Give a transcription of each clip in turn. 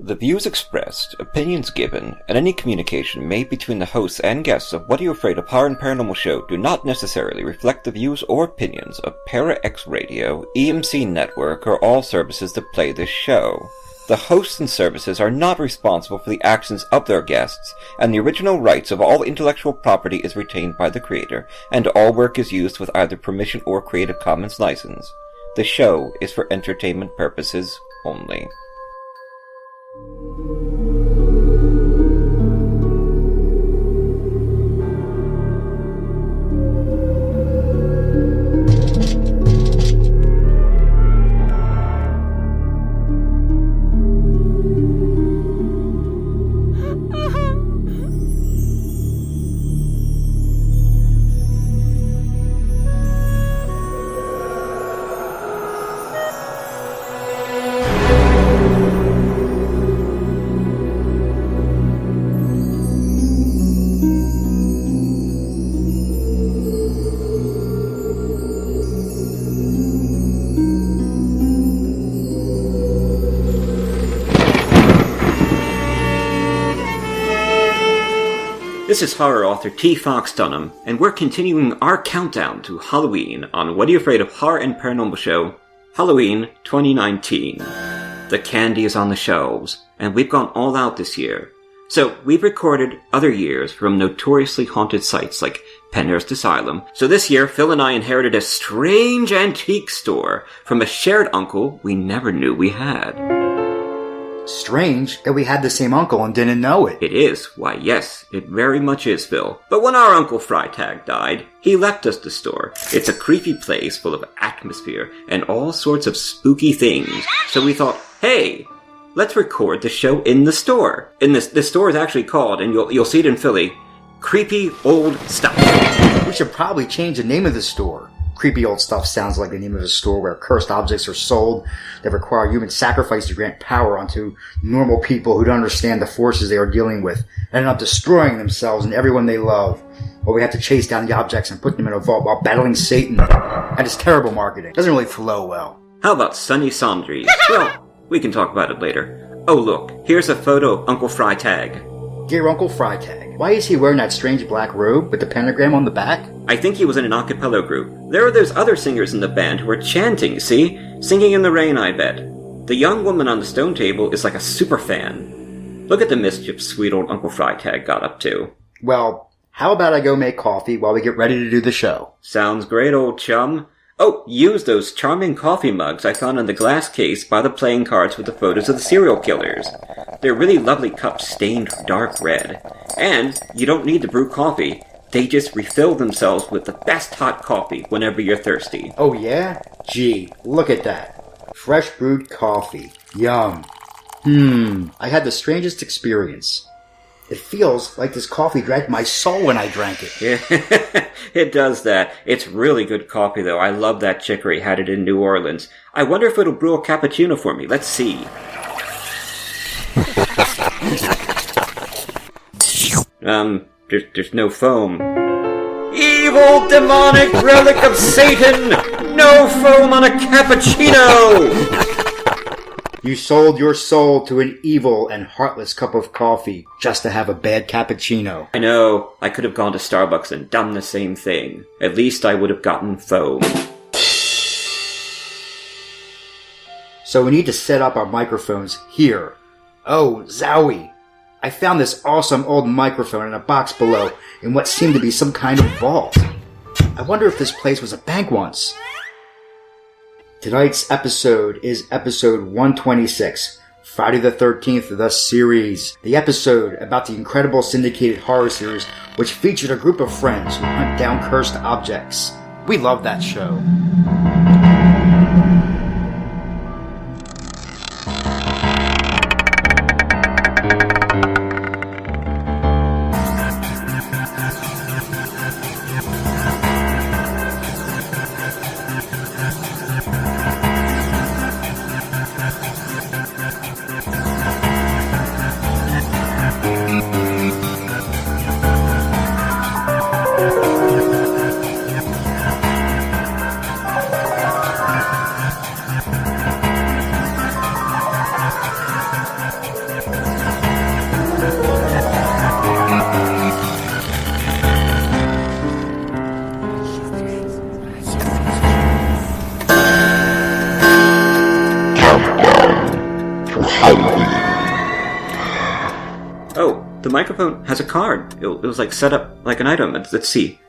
The views expressed, opinions given, and any communication made between the hosts and guests of What Are You Afraid of Horror and Paranormal show do not necessarily reflect the views or opinions of Para X Radio, EMC Network, or all services that play this show. The hosts and services are not responsible for the actions of their guests, and the original rights of all intellectual property is retained by the creator, and all work is used with either permission or Creative Commons license. The show is for entertainment purposes only. This is horror author T. Fox Dunham, and we're continuing our countdown to Halloween on What Are You Afraid of Horror and Paranormal show, Halloween 2019. The candy is on the shelves, and we've gone all out this year. So we've recorded other years from notoriously haunted sites like Penhurst Asylum. So this year, Phil and I inherited a strange antique store from a shared uncle we never knew we had. Strange that we had the same uncle and didn't know it. It is. Why, yes, it very much is, Phil. But when our Uncle Freitag died, he left us the store. It's a creepy place full of atmosphere and all sorts of spooky things. So we thought, hey, let's record the show in the store. And this store is actually called, and you'll see it in Philly, Creepy Old Stuff. We should probably change the name of the store. Creepy Old Stuff sounds like the name of a store where cursed objects are sold that require human sacrifice to grant power onto normal people who don't understand the forces they are dealing with and end up destroying themselves and everyone they love. Or we have to chase down the objects and put them in a vault while battling Satan. That is terrible marketing. Doesn't really flow well. How about Sunny Sandries? Well, we can talk about it later. Oh look, here's a photo of Uncle Freitag. Dear Uncle Freitag, why is he wearing that strange black robe with the pentagram on the back? I think he was in an a cappella group. There are those other singers in the band who are chanting, see? Singing in the rain, I bet. The young woman on the stone table is like a super fan. Look at the mischief sweet old Uncle Freitag got up to. Well, how about I go make coffee while we get ready to do the show? Sounds great, old chum. Oh, use those charming coffee mugs I found in the glass case by the playing cards with the photos of the serial killers. They're really lovely cups stained dark red. And you don't need to brew coffee. They just refill themselves with the best hot coffee whenever you're thirsty. Oh yeah? Gee, look at that. Fresh brewed coffee. Yum. I had the strangest experience. It feels like this coffee drank my soul when I drank it. Yeah, it does that. It's really good coffee, though. I love that chicory. Had it in New Orleans. I wonder if it'll brew a cappuccino for me. Let's see. There's no foam. Evil demonic relic of Satan! No foam on a cappuccino! You sold your soul to an evil and heartless cup of coffee just to have a bad cappuccino. I know. I could have gone to Starbucks and done the same thing. At least I would have gotten foam. So we need to set up our microphones here. Oh, Zowie! I found this awesome old microphone in a box below in what seemed to be some kind of vault. I wonder if this place was a bank once. Tonight's episode is episode 126, Friday the 13th of the series. The episode about the incredible syndicated horror series which featured a group of friends who hunt down cursed objects. We love that show. Oh, the microphone has a card. It was like set up like an item. Let's see.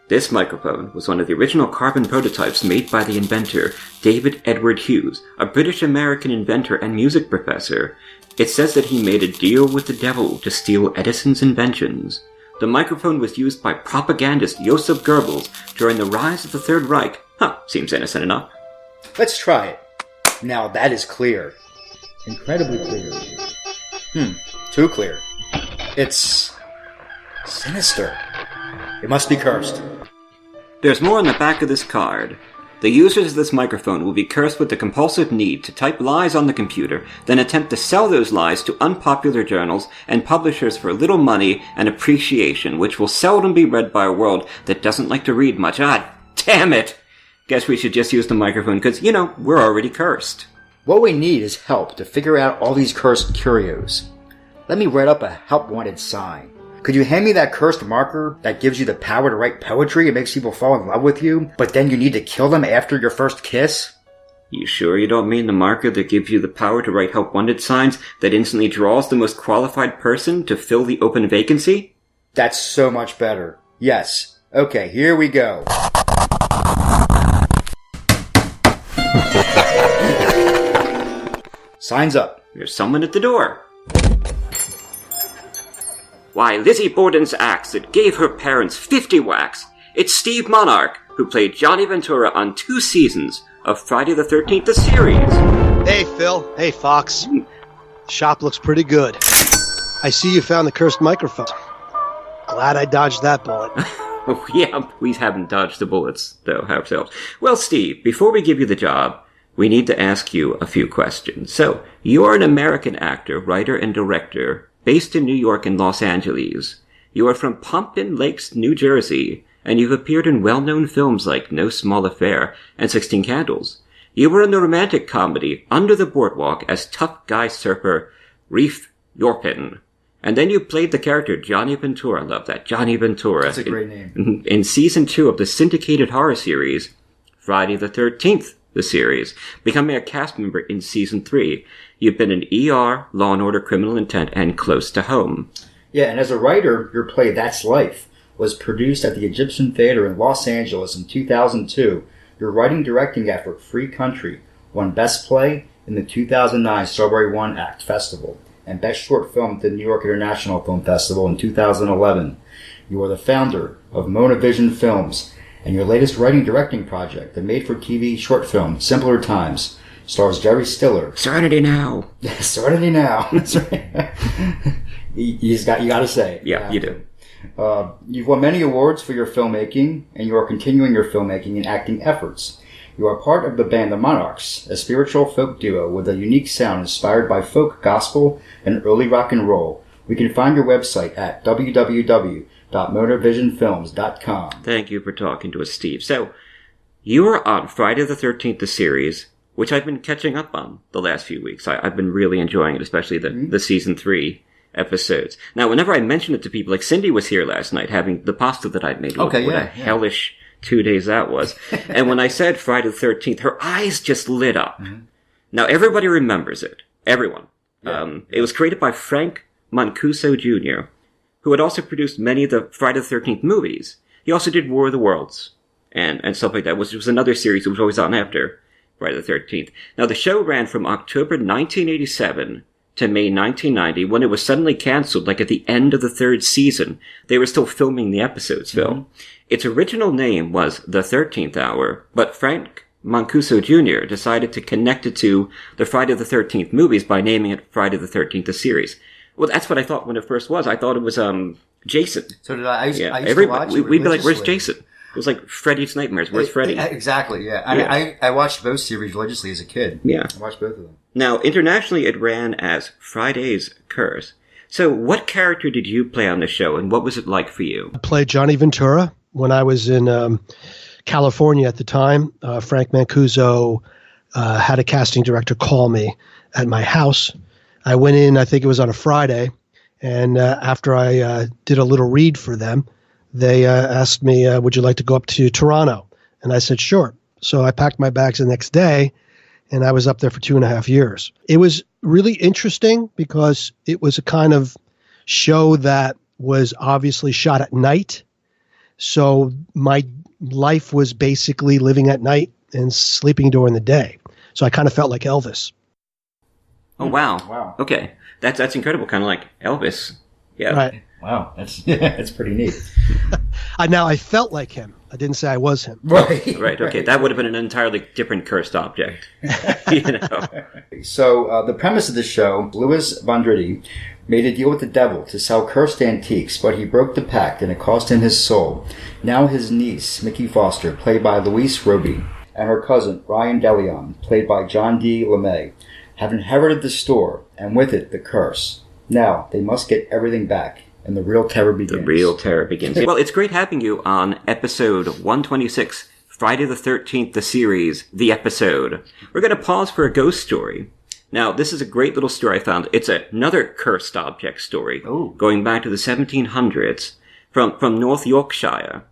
This microphone was one of the original carbon prototypes made by the inventor, David Edward Hughes, a British-American inventor and music professor. It says that he made a deal with the devil to steal Edison's inventions. The microphone was used by propagandist Joseph Goebbels during the rise of the Third Reich. Seems innocent enough. Let's try it. Now that is clear. Incredibly clear. Too clear. It's sinister. It must be cursed. There's more on the back of this card. The users of this microphone will be cursed with the compulsive need to type lies on the computer, then attempt to sell those lies to unpopular journals and publishers for little money and appreciation, which will seldom be read by a world that doesn't like to read much. Damn it! Guess we should just use the microphone because, we're already cursed. What we need is help to figure out all these cursed curios. Let me write up a help wanted sign. Could you hand me that cursed marker that gives you the power to write poetry and makes people fall in love with you, but then you need to kill them after your first kiss? You sure you don't mean the marker that gives you the power to write help wanted signs that instantly draws the most qualified person to fill the open vacancy? That's so much better. Yes. Okay, here we go. Signs up. There's someone at the door. Why, Lizzie Borden's axe that gave her parents 50 whacks. It's Steve Monarque, who played Johnny Ventura on 2 seasons of Friday the 13th, the series. Hey, Phil. Hey, Fox. Shop looks pretty good. I see you found the cursed microphone. Glad I dodged that bullet. Oh, yeah, we haven't dodged the bullets, though, ourselves. Well, Steve, before we give you the job, we need to ask you a few questions. So, you're an American actor, writer, and director, based in New York and Los Angeles. You are from Pompton Lakes, New Jersey, and you've appeared in well-known films like No Small Affair and 16 Candles. You were in the romantic comedy Under the Boardwalk as tough guy surfer Reef Yorpin. And then you played the character Johnny Ventura. I love that. Johnny Ventura. That's a great name. In season 2 of the syndicated horror series, Friday the 13th, the series, becoming a cast member in season 3. You've been in ER, Law and Order, Criminal Intent, and Close to Home. Yeah, and as a writer, your play That's Life was produced at the Egyptian Theater in Los Angeles in 2002. Your writing-directing effort, Free Country, won Best Play in the 2009 Strawberry One Act Festival and Best Short Film at the New York International Film Festival in 2011. You are the founder of Monavision Films, and your latest writing-directing project, the made-for-TV short film Simpler Times, stars Jerry Stiller. Serenity Now. Serenity Now. That's right. you got to say it. Yeah, you do. You've won many awards for your filmmaking, and you are continuing your filmmaking and acting efforts. You are part of the band The Monarques, a spiritual folk duo with a unique sound inspired by folk gospel and early rock and roll. We can find your website at www.monavisionfilms.com. Thank you for talking to us, Steve. So, you were on Friday the 13th, the series, which I've been catching up on the last few weeks. I've been really enjoying it, especially the season 3 episodes. Now, whenever I mention it to people, like Cindy was here last night having the pasta that I'd made. Okay, what a hellish 2 days that was. And when I said Friday the 13th, her eyes just lit up. Mm-hmm. Now, everybody remembers it. Everyone. Yeah. It was created by Frank Mancuso Jr., who had also produced many of the Friday the 13th movies. He also did War of the Worlds and stuff like that, which was another series that was always on after Friday the 13th. Now, the show ran from October 1987 to May 1990, when it was suddenly canceled, like at the end of the 3rd season. They were still filming the episodes, Phil. Mm-hmm. Its original name was The 13th Hour, but Frank Mancuso Jr. decided to connect it to the Friday the 13th movies by naming it Friday the 13th, the series. Well, that's what I thought when it first was. I thought it was Jason. So did I. I used to watch it. We'd be like, where's Jason? It was like Freddy's Nightmares. Where's Freddy? Exactly, yeah. I watched both series religiously as a kid. Yeah. I watched both of them. Now, internationally, it ran as Friday's Curse. So, what character did you play on the show, and what was it like for you? I played Johnny Ventura when I was in California at the time. Frank Mancuso had a casting director call me at my house. I went in, I think it was on a Friday, and after I did a little read for them, they asked me, would you like to go up to Toronto? And I said, sure. So I packed my bags the next day, and I was up there for 2.5 years. It was really interesting because it was a kind of show that was obviously shot at night. So my life was basically living at night and sleeping during the day. So I kind of felt like Elvis. Oh, wow. Wow. Okay. That's incredible. Kind of like Elvis. Yeah. Right. Wow. That's pretty neat. Now I felt like him. I didn't say I was him. Right. Right. Okay. That would have been an entirely different cursed object. You know. So the premise of the show, Louis Vendredi made a deal with the devil to sell cursed antiques, but he broke the pact and it cost him his soul. Now his niece, Mickey Foster, played by Louise Roby, and her cousin, Ryan DeLeon, played by John D. LeMay, have inherited the store, and with it, the curse. Now, they must get everything back, and the real terror begins. The real terror begins. Well, it's great having you on episode 126, Friday the 13th, the series, the episode. We're going to pause for a ghost story. Now, this is a great little story I found. It's another cursed object story, going back to the 1700s, from North Yorkshire.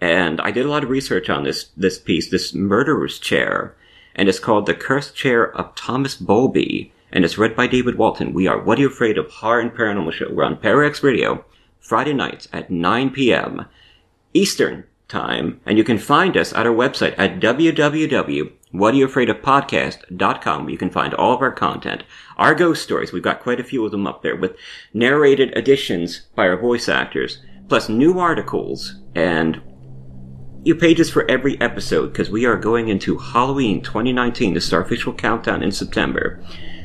And I did a lot of research on this piece, this murderer's chair, and it's called The Cursed Chair of Thomas Bowlby, and it's read by David Walton. We are What Are You Afraid Of? Horror and Paranormal Show. We're on Parax Radio, Friday nights at 9 p.m. Eastern Time, and you can find us at our website at www.whatayouafraidofpodcast.com, where you can find all of our content. Our ghost stories, we've got quite a few of them up there, with narrated editions by our voice actors, plus new articles, and new pages for every episode, because we are going into Halloween 2019, the official countdown in September.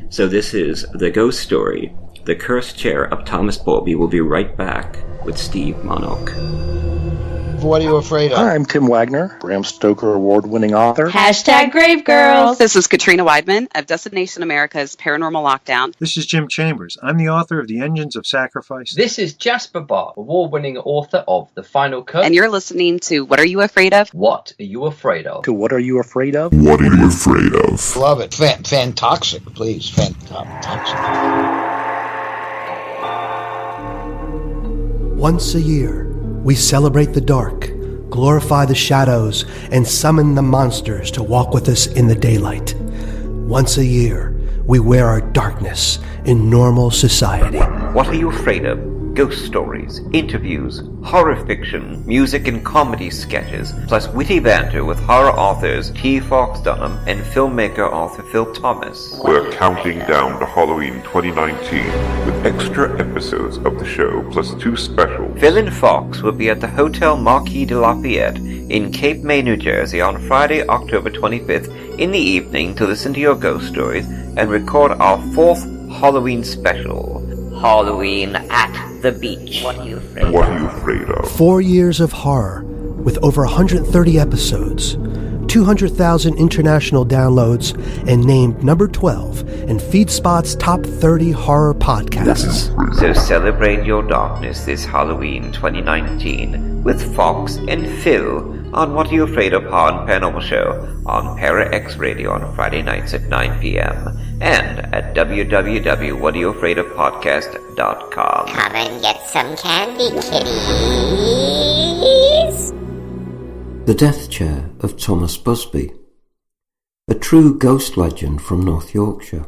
So this is The Ghost Story, The Cursed Chair of Thomas Bowlby. We'll be right back with Steve Monarque. What are you afraid of? Hi, I'm Tim Wagner, Bram Stoker award-winning author. Hashtag Grave Girls. This is Katrina Weidman of Destination America's Paranormal Lockdown. This is Jim Chambers. I'm the author of The Engines of Sacrifice. This is Jasper Barr, award-winning author of The Final Cut. And you're listening to What Are You Afraid Of? What Are You Afraid Of? To What Are You Afraid Of? What are you afraid of? Love it. Fantoxic, please. Fantoxic. Once a year, we celebrate the dark, glorify the shadows, and summon the monsters to walk with us in the daylight. Once a year, we wear our darkness in normal society. What Are You Afraid Of? Ghost stories, interviews, horror fiction, music and comedy sketches, plus witty banter with horror authors T. Fox Dunham and filmmaker author Phil Thomas. We're counting down to Halloween 2019 with extra episodes of the show plus 2 specials. Phil and Fox will be at the Hotel Marquis de Lafayette in Cape May, New Jersey on Friday, October 25th in the evening to listen to your ghost stories and record our 4th Halloween special. Halloween at the beach. What are you afraid of? What are you afraid of? 4 years of horror with over 130 episodes, 200,000 international downloads, and named number 12 in FeedSpot's top 30 horror podcasts. So celebrate your darkness this Halloween 2019 with Fox and Phil on What Are You Afraid Of? Horror and Paranormal Show on Parax Radio on Friday nights at 9 p.m. and at www.whatayouafraidofpodcast.com. Come and get some candy, kitties. The Death Chair of Thomas Busby. A true ghost legend from North Yorkshire,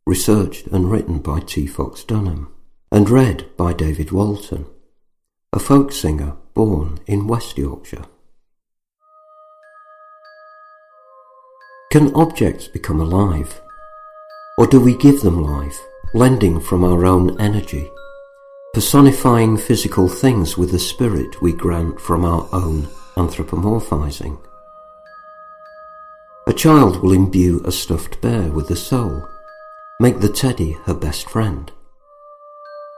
researched and written by T. Fox Dunham, and read by David Walton, a folk singer born in West Yorkshire. Can objects become alive? Or do we give them life, lending from our own energy, personifying physical things with the spirit we grant from our own anthropomorphizing? A child will imbue a stuffed bear with a soul, make the teddy her best friend.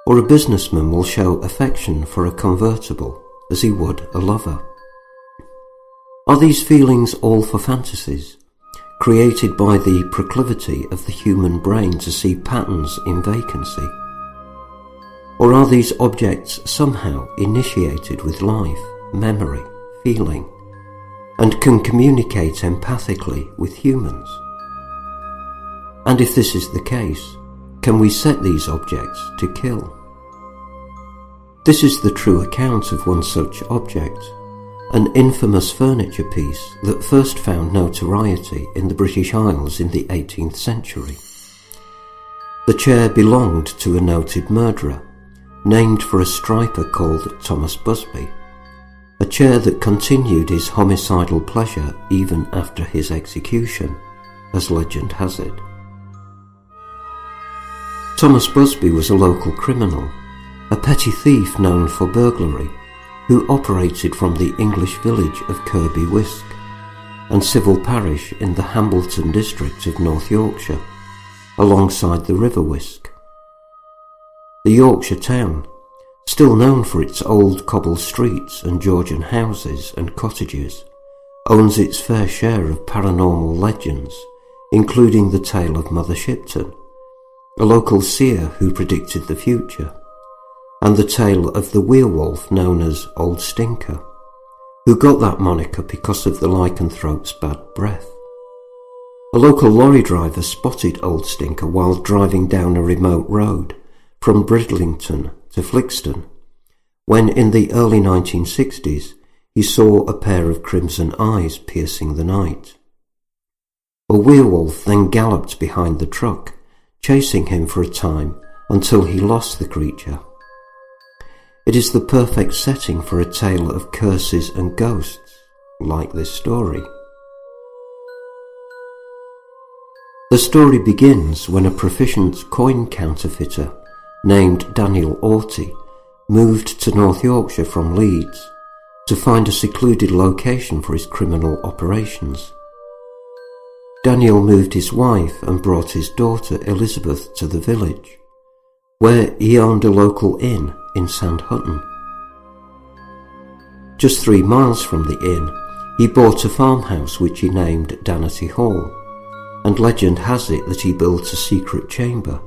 Or a businessman will show affection for a convertible as he would a lover. Are these feelings all for fantasies, created by the proclivity of the human brain to see patterns in vacancy? Or are these objects somehow initiated with life, memory, feeling, and can communicate empathically with humans? And if this is the case, can we set these objects to kill? This is the true account of one such object, an infamous furniture piece that first found notoriety in the British Isles in the 18th century. The chair belonged to a noted murderer, named for a striper called Thomas Busby, a chair that continued his homicidal pleasure even after his execution, as legend has it. Thomas Busby was a local criminal, a petty thief known for burglary, who operated from the English village of Kirby Wiske and civil parish in the Hambleton district of North Yorkshire, alongside the River Wiske. The Yorkshire town, still known for its old cobbled streets and Georgian houses and cottages, owns its fair share of paranormal legends, including the tale of Mother Shipton, a local seer who predicted the future, and the tale of the werewolf known as Old Stinker, who got that moniker because of the lycanthrope's bad breath. A local lorry driver spotted Old Stinker while driving down a remote road from Bridlington to Flixton, when in the early 1960s he saw a pair of crimson eyes piercing the night. A werewolf then galloped behind the truck, chasing him for a time until he lost the creature. It is the perfect setting for a tale of curses and ghosts, like this story. The story begins when a proficient coin counterfeiter named Daniel Orty moved to North Yorkshire from Leeds to find a secluded location for his criminal operations. Daniel moved his wife and brought his daughter Elizabeth to the village, where he owned a local inn in Sandhutton. Just 3 miles from the inn, he bought a farmhouse which he named Danety Hall, and legend has it that he built a secret chamber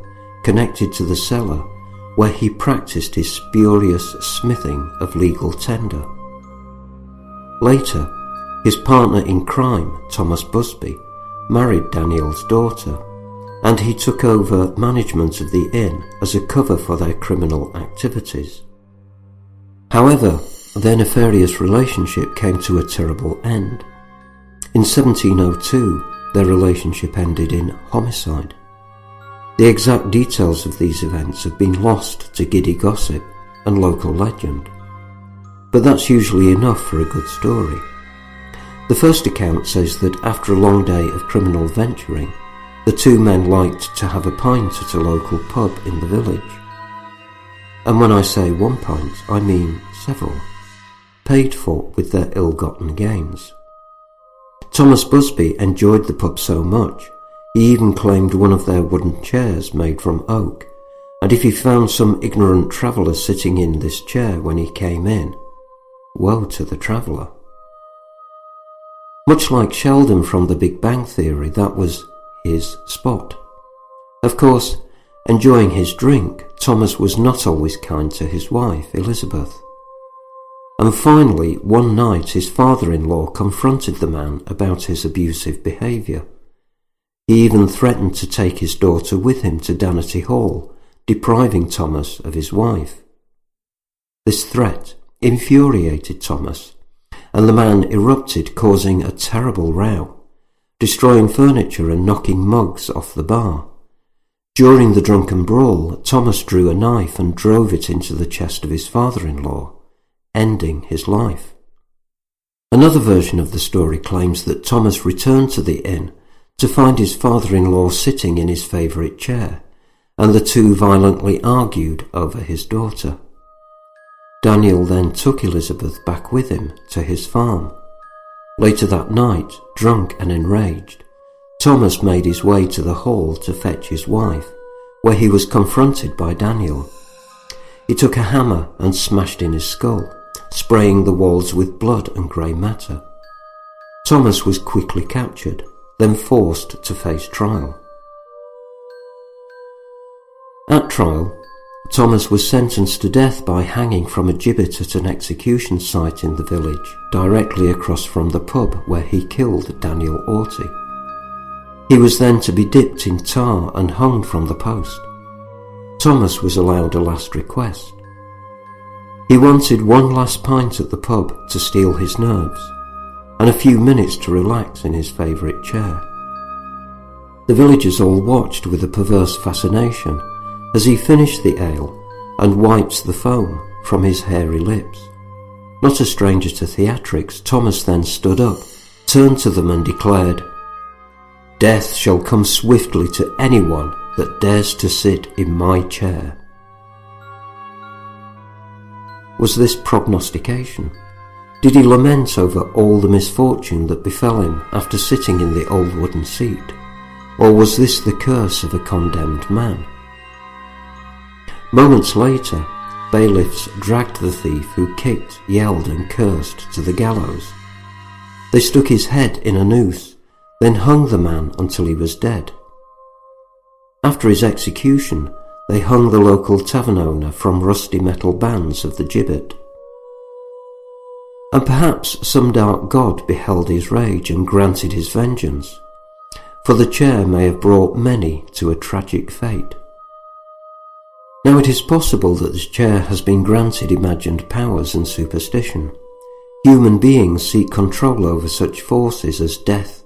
connected to the cellar where he practiced his spurious smithing of legal tender. Later, his partner in crime, Thomas Busby, married Daniel's daughter, and he took over management of the inn as a cover for their criminal activities. However, their nefarious relationship came to a terrible end. In 1702, their relationship ended in homicide. The exact details of these events have been lost to giddy gossip and local legend, but that's usually enough for a good story. The first account says that after a long day of criminal venturing, the two men liked to have a pint at a local pub in the village. And when I say one pint, I mean several, paid for with their ill-gotten gains. Thomas Busby enjoyed the pub so much, he even claimed one of their wooden chairs made from oak, and if he found some ignorant traveller sitting in this chair when he came in, woe to the traveller. Much like Sheldon from The Big Bang Theory, that was his spot. Of course, enjoying his drink, Thomas was not always kind to his wife, Elizabeth. And finally, one night his father-in-law confronted the man about his abusive behaviour. He even threatened to take his daughter with him to Danety Hall, depriving Thomas of his wife. This threat infuriated Thomas, and the man erupted, causing a terrible row, destroying furniture and knocking mugs off the bar. During the drunken brawl, Thomas drew a knife and drove it into the chest of his father-in-law, ending his life. Another version of the story claims that Thomas returned to the inn to find his father-in-law sitting in his favourite chair, and the two violently argued over his daughter. Daniel then took Elizabeth back with him to his farm. Later that night, drunk and enraged, Thomas made his way to the hall to fetch his wife, where he was confronted by Daniel. He took a hammer and smashed in his skull, spraying the walls with blood and grey matter. Thomas was quickly captured, then forced to face trial. At trial, Thomas was sentenced to death by hanging from a gibbet at an execution site in the village, directly across from the pub where he killed Daniel Orty. He was then to be dipped in tar and hung from the post. Thomas was allowed a last request. He wanted one last pint at the pub to steel his nerves, and a few minutes to relax in his favourite chair. The villagers all watched with a perverse fascination as he finished the ale and wiped the foam from his hairy lips. Not a stranger to theatrics, Thomas then stood up, turned to them and declared, "Death shall come swiftly to anyone that dares to sit in my chair." Was this prognostication? Did he lament over all the misfortune that befell him after sitting in the old wooden seat? Or was this the curse of a condemned man? Moments later, bailiffs dragged the thief who kicked, yelled and cursed to the gallows. They stuck his head in a noose, then hung the man until he was dead. After his execution, they hung the local tavern owner from rusty metal bands of the gibbet. And perhaps some dark god beheld his rage and granted his vengeance, for the chair may have brought many to a tragic fate. Now it is possible that the chair has been granted imagined powers and superstition. Human beings seek control over such forces as death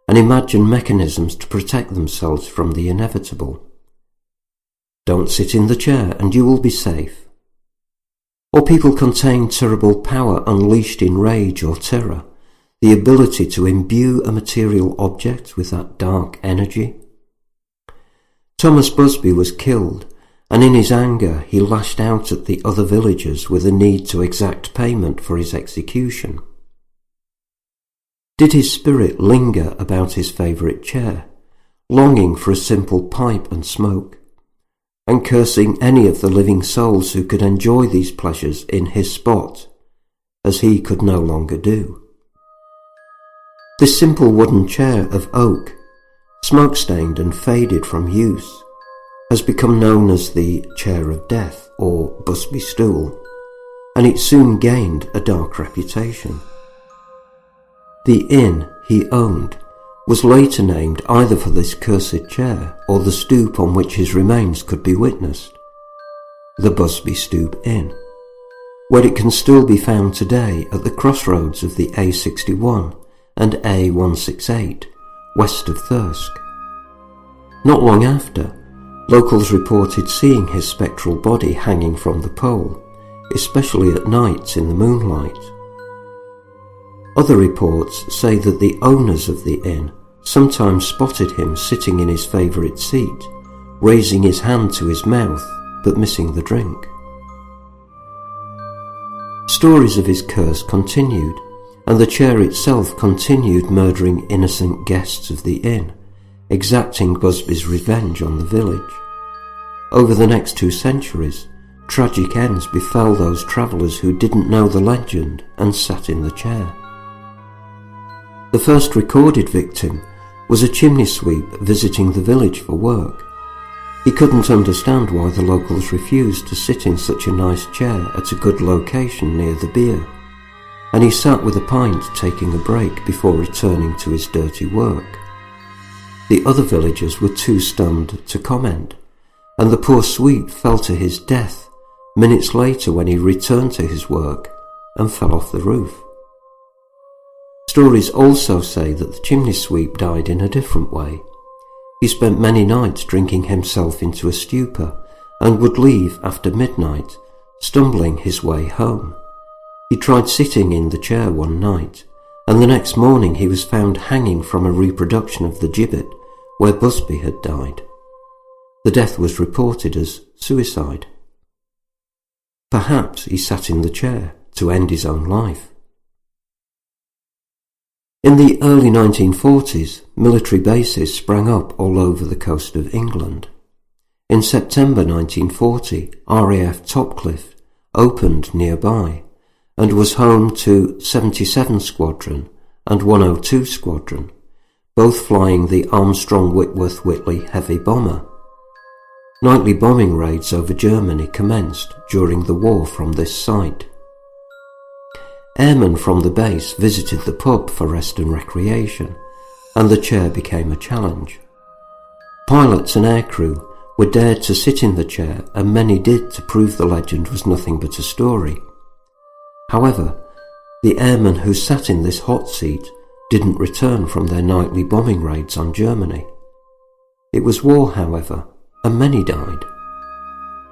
and imagine mechanisms to protect themselves from the inevitable. Don't sit in the chair and you will be safe. Or people contain terrible power unleashed in rage or terror, the ability to imbue a material object with that dark energy. Thomas Busby was killed, and in his anger he lashed out at the other villagers with a need to exact payment for his execution. Did his spirit linger about his favourite chair, longing for a simple pipe and smoke, and cursing any of the living souls who could enjoy these pleasures in his spot, as he could no longer do? This simple wooden chair of oak, smoke-stained and faded from use, has become known as the Chair of Death, or Busby Stool, and it soon gained a dark reputation. The inn he owned was later named either for this cursed chair or the stoop on which his remains could be witnessed, the Busby Stoop Inn, where it can still be found today at the crossroads of the A61 and A168, west of Thirsk. Not long after, locals reported seeing his spectral body hanging from the pole, especially at nights in the moonlight. Other reports say that the owners of the inn sometimes spotted him sitting in his favourite seat, raising his hand to his mouth but missing the drink. Stories of his curse continued, and the chair itself continued murdering innocent guests of the inn, exacting Busby's revenge on the village. Over the next 2 centuries, tragic ends befell those travellers who didn't know the legend and sat in the chair. The first recorded victim was a chimney sweep visiting the village for work. He couldn't understand why the locals refused to sit in such a nice chair at a good location near the beer, and he sat with a pint taking a break before returning to his dirty work. The other villagers were too stunned to comment, and the poor sweep fell to his death minutes later when he returned to his work and fell off the roof. Stories also say that the chimney sweep died in a different way. He spent many nights drinking himself into a stupor and would leave after midnight, stumbling his way home. He tried sitting in the chair one night, and the next morning he was found hanging from a reproduction of the gibbet where Busby had died. The death was reported as suicide. Perhaps he sat in the chair to end his own life. In the early 1940s, military bases sprang up all over the coast of England. In September 1940, RAF Topcliffe opened nearby and was home to 77 Squadron and 102 Squadron, both flying the Armstrong-Whitworth-Whitley heavy bomber. Nightly bombing raids over Germany commenced during the war from this site. Airmen from the base visited the pub for rest and recreation, and the chair became a challenge. Pilots and aircrew were dared to sit in the chair, and many did to prove the legend was nothing but a story. However, the airmen who sat in this hot seat didn't return from their nightly bombing raids on Germany. It was war, however, and many died.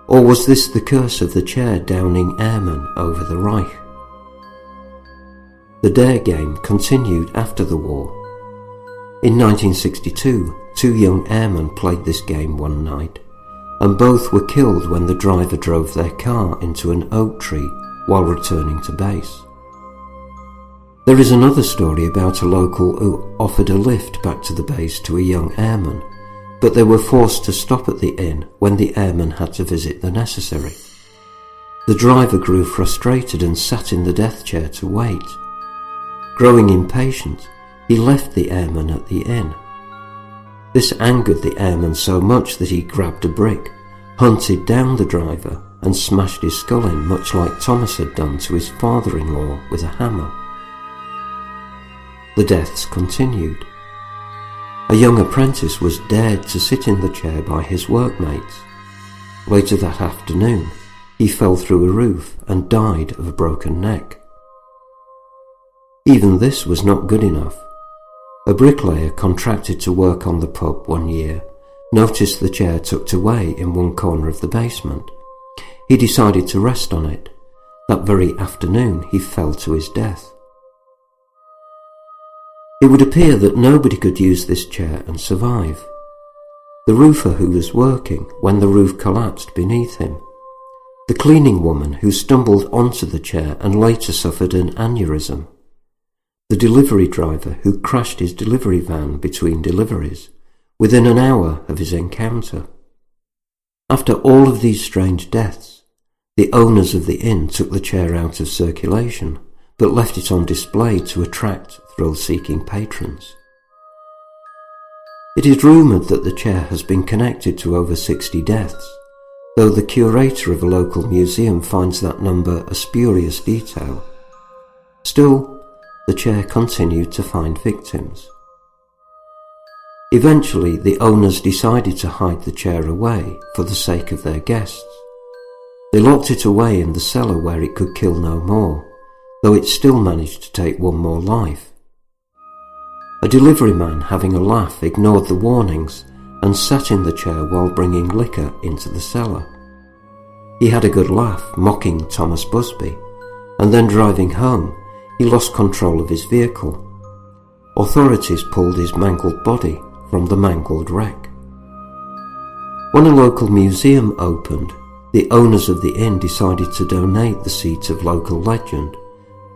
Or was this the curse of the chair downing airmen over the Reich? The dare game continued after the war. In 1962, 2 young airmen played this game one night, and both were killed when the driver drove their car into an oak tree while returning to base. There is another story about a local who offered a lift back to the base to a young airman, but they were forced to stop at the inn when the airman had to visit the necessary. The driver grew frustrated and sat in the death chair to wait. Growing impatient, he left the airman at the inn. This angered the airman so much that he grabbed a brick, hunted down the driver, and smashed his skull in, much like Thomas had done to his father-in-law with a hammer. The deaths continued. A young apprentice was dared to sit in the chair by his workmates. Later that afternoon, he fell through a roof and died of a broken neck. Even this was not good enough. A bricklayer contracted to work on the pub one year noticed the chair tucked away in one corner of the basement. He decided to rest on it. That very afternoon he fell to his death. It would appear that nobody could use this chair and survive. The roofer who was working when the roof collapsed beneath him. The cleaning woman who stumbled onto the chair and later suffered an aneurysm. The delivery driver who crashed his delivery van between deliveries within an hour of his encounter. After all of these strange deaths, the owners of the inn took the chair out of circulation, but left it on display to attract thrill-seeking patrons. It is rumoured that the chair has been connected to over 60 deaths, though the curator of a local museum finds that number a spurious detail. Still, the chair continued to find victims. Eventually, the owners decided to hide the chair away for the sake of their guests. They locked it away in the cellar where it could kill no more, though it still managed to take one more life. A delivery man, having a laugh, ignored the warnings and sat in the chair while bringing liquor into the cellar. He had a good laugh, mocking Thomas Busby, and then driving home, he lost control of his vehicle. Authorities pulled his mangled body from the mangled wreck. When a local museum opened, the owners of the inn decided to donate the seat of local legend,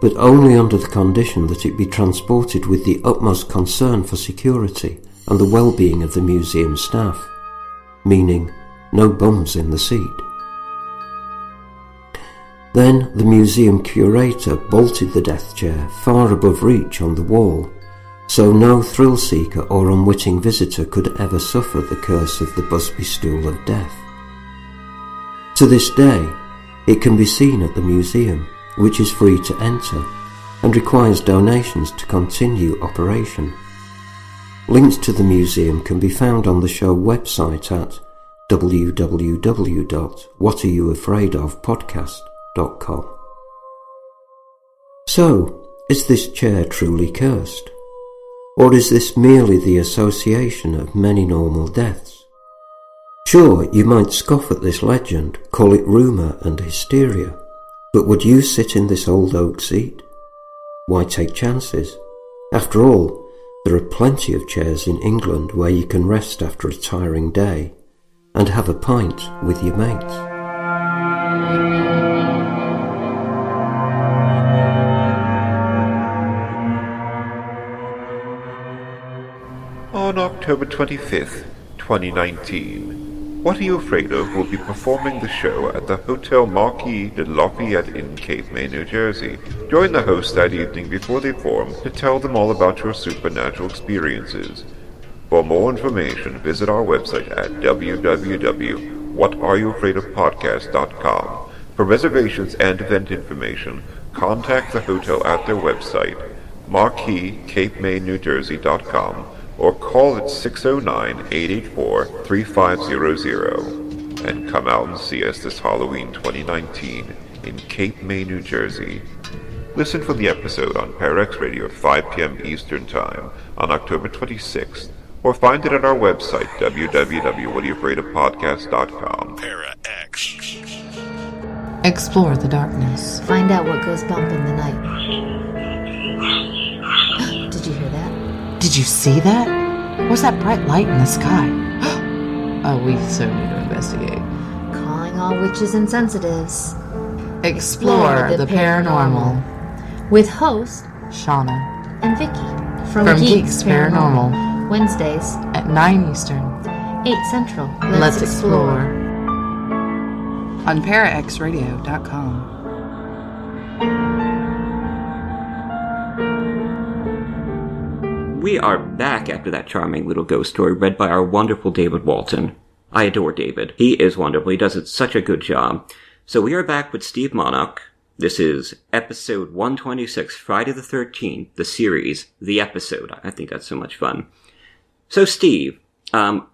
but only under the condition that it be transported with the utmost concern for security and the well-being of the museum staff, meaning no bums in the seat. Then the museum curator bolted the death chair far above reach on the wall, so no thrill-seeker or unwitting visitor could ever suffer the curse of the Busby stool of death. To this day, it can be seen at the museum, which is free to enter, and requires donations to continue operation. Links to the museum can be found on the show website at www.whatareyouafraidofpodcast.com. So, is this chair truly cursed? Or is this merely the association of many normal deaths? Sure, you might scoff at this legend, call it rumour and hysteria, but would you sit in this old oak seat? Why take chances? After all, there are plenty of chairs in England where you can rest after a tiring day and have a pint with your mates. On October 25th, 2019, What Are You Afraid Of will be performing the show at the Hotel Marquis de Lafayette in Cape May, New Jersey. Join the hosts that evening before they perform to tell them all about your supernatural experiences. For more information, visit our website at www.whatareyouafraidofpodcast.com. For reservations and event information, contact the hotel at their website, marquiscapemaynewjersey.com, or call at 609-884-3500 and come out and see us this Halloween 2019 in Cape May, New Jersey. Listen for the episode on Paranormal Radio at 5 p.m. Eastern Time on October 26th, or find it on our website, www.whatareyoufraidofpodcast.com. Para X. Explore the darkness. Find out what goes bump in the night. Did you hear that? Did you see that? What's that bright light in the sky? Oh, we so need to investigate. Calling all witches and sensitives. Explore the paranormal. With hosts Shauna and Vicky. From Geeks Paranormal. Wednesdays at 9 Eastern. 8 Central. Let's explore. On paraxradio.com. We are back after that charming little ghost story read by our wonderful David Walton. I adore David. He is wonderful. He does such a good job. So we are back with Steve Monarque. This is episode 126, Friday the 13th, the series, the episode. I think that's so much fun. So Steve, one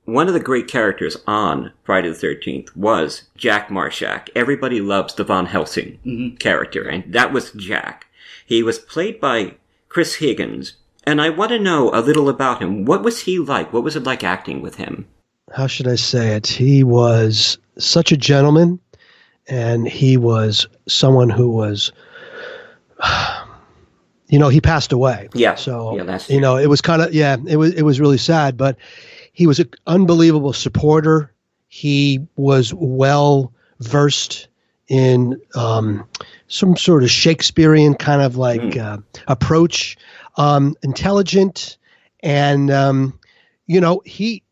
of the great characters on Friday the 13th was Jack Marshak. Everybody loves the Von Helsing character, and that was Jack. He was played by Chris Higgins, and I want to know a little about him. What was he like? What was it like acting with him? How should I say it? He was such a gentleman, and he was someone who was, he passed away. Yeah. So, that's it was kind of, it was really sad, but he was an unbelievable supporter. He was well versed in some sort of Shakespearean kind of like approach, intelligent, and he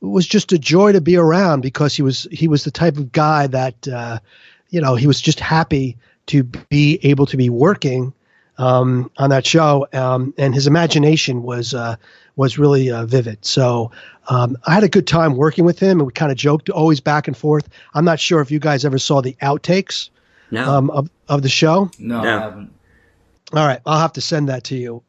was just a joy to be around because he was the type of guy that he was just happy to be able to be working on that show, and his imagination was really vivid. So I had a good time working with him, and we kind of joked always back and forth. I'm not sure if you guys ever saw the outtakes of the show. No, I haven't. All right, I'll have to send that to you.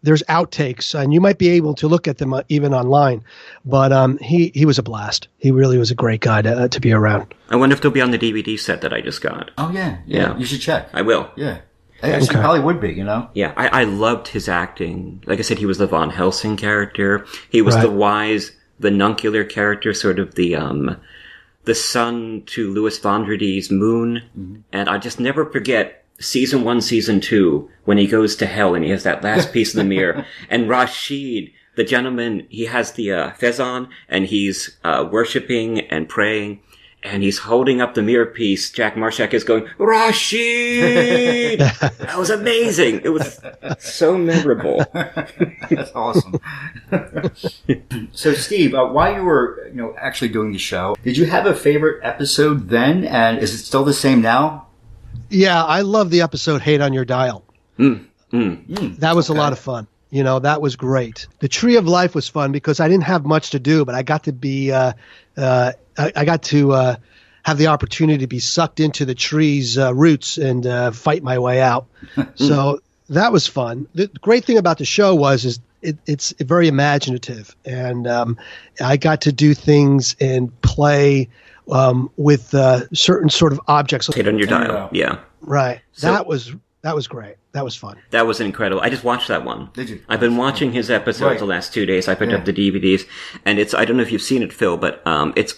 There's outtakes, and you might be able to look at them even online. But he was a blast. He really was a great guy to be around. I wonder if they'll be on the DVD set that I just got. Oh, yeah. You should check. I will. Yeah. Actually, probably would be, Yeah, I loved his acting. Like I said, he was the Von Helsing character. He was the wise, vernacular character, sort of the son to Louis Vendredi's Moon. Mm-hmm. And I just never forget season 1, season 2, when he goes to hell and he has that last piece of the mirror. And Rashid, the gentleman, he has the fez on and he's worshiping and praying. And he's holding up the mirror piece. Jack Marshak is going, Rashid! That was amazing. It was so memorable. That's awesome. So, Steve, while you were, actually doing the show, did you have a favorite episode then? And is it still the same now? Yeah, I love the episode "Hate on Your Dial." That was a lot of fun. That was great. The Tree of Life was fun because I didn't have much to do, but I got to be, I got to have the opportunity to be sucked into the tree's roots and fight my way out. So that was fun. The great thing about the show is it's very imaginative, and I got to do things and play with certain sort of objects. Hit on your dial, yeah. Right. So, that was great. That was fun. That was incredible. I just watched that one. Did you? I've been watching his episodes the last 2 days. I picked up the DVDs, and I don't know if you've seen it, Phil, but it's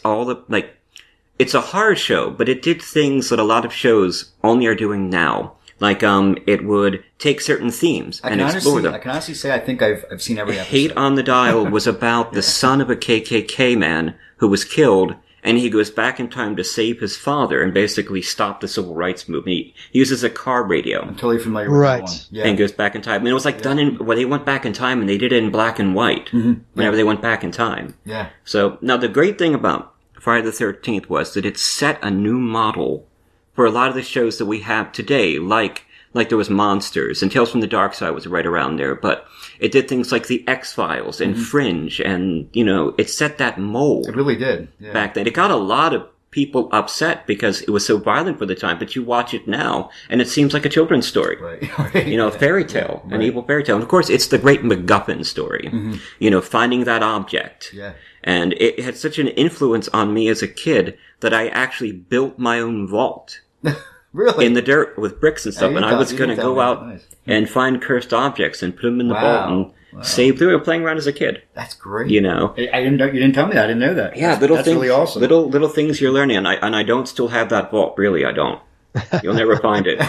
it's a horror show, but it did things that a lot of shows only are doing now. Like, it would take certain themes and explore them. I can honestly say I think I've seen every episode. Hate on the Dial was about the son of a KKK man who was killed, and he goes back in time to save his father and basically stop the civil rights movement. He uses a car radio. I'm totally familiar with that one. Yeah. And goes back in time. And it was like done they went back in time and they did it in black and white whenever they went back in time. Yeah. So, now the great thing about Friday the 13th was that it set a new model for a lot of the shows that we have today, like there was Monsters, and Tales from the Dark Side was right around there, but it did things like the X-Files and Fringe, and, it set that mold. It really did. Yeah. Back then. It got a lot of people upset because it was so violent for the time, but you watch it now, and it seems like a children's story. Right. A fairy tale, an evil fairy tale. And of course, it's the great MacGuffin story. Finding that object. Yeah. And it had such an influence on me as a kid that I actually built my own vault. Really? In the dirt with bricks and stuff. And I was going to go out and find cursed objects and put them in the vault. Wow. saved. We were playing around as a kid. That's great. You know, I didn't know, you didn't tell me that. I didn't know that. Yeah, that's things, really awesome. Little things you're learning, and I don't still have that vault. Really, I don't. You'll never find it.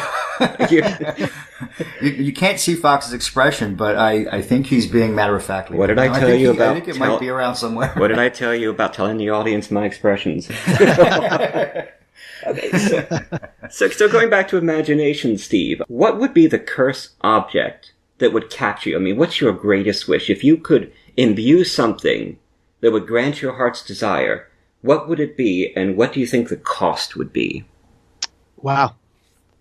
You can't see Fox's expression, but I think he's being matter-of-factly. What did I tell you about... I think it might be around somewhere. What did I tell you about telling the audience my expressions? Okay, so going back to imagination, Steve, what would be the cursed object that would catch you? I mean, what's your greatest wish? If you could imbue something that would grant your heart's desire, what would it be, and what do you think the cost would be? Wow.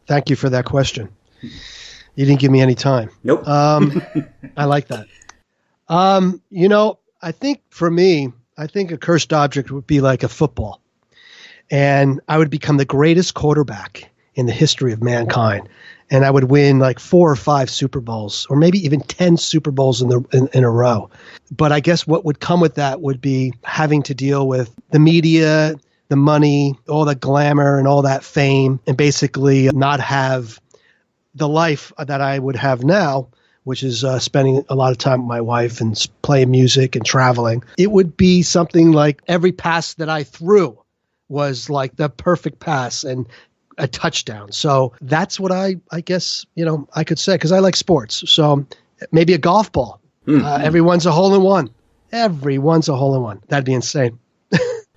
Thank you for that question. You didn't give me any time. Nope. I like that. I think for me, a cursed object would be like a football. And I would become the greatest quarterback in the history of mankind. And I would win like 4 or 5 Super Bowls, or maybe even 10 Super Bowls in a row. But I guess what would come with that would be having to deal with the media, the money, all the glamour and all that fame, and basically not have the life that I would have now, which is spending a lot of time with my wife and playing music and traveling. It would be something like every pass that I threw was like the perfect pass and a touchdown. So that's what I guess, I could say, because I like sports. So maybe a golf ball. Everyone's a hole-in-one. Everyone's a hole-in-one. That'd be insane.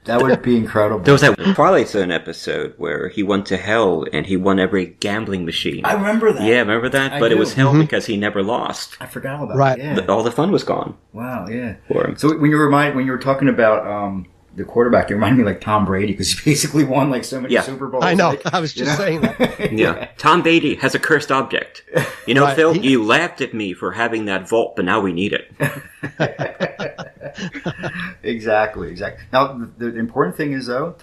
That would be incredible. There was that Twilight Zone episode where he went to hell and he won every gambling machine. I remember that. Yeah, remember that? But it was hell because he never lost. I forgot all about it. Yeah. All the fun was gone. Wow, yeah. For him. So when you were talking about the quarterback, you reminded me like Tom Brady, because he basically won like so many Super Bowls. I know. Like, I was just saying that. Yeah. Tom Brady has a cursed object. Right. Phil, you laughed at me for having that vault, but now we need it. Exactly. Now, the important thing is, though,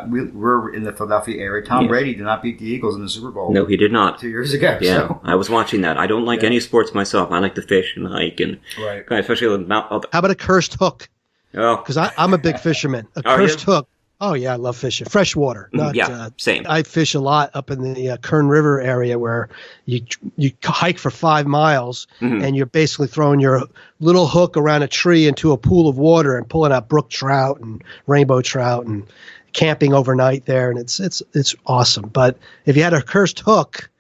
we're in the Philadelphia area. Tom Brady did not beat the Eagles in the Super Bowl. No, he did not. 2 years ago. Yeah, so. I was watching that. I don't like any sports myself. I like to fish and hike, and especially with How about a cursed hook? Oh, because I'm a big fisherman. A cursed hook. Oh yeah, I love fishing. Fresh water. Same. I fish a lot up in the Kern River area, where you hike for 5 miles and you're basically throwing your little hook around a tree into a pool of water and pulling out brook trout and rainbow trout and camping overnight there, and it's awesome. But if you had a cursed hook,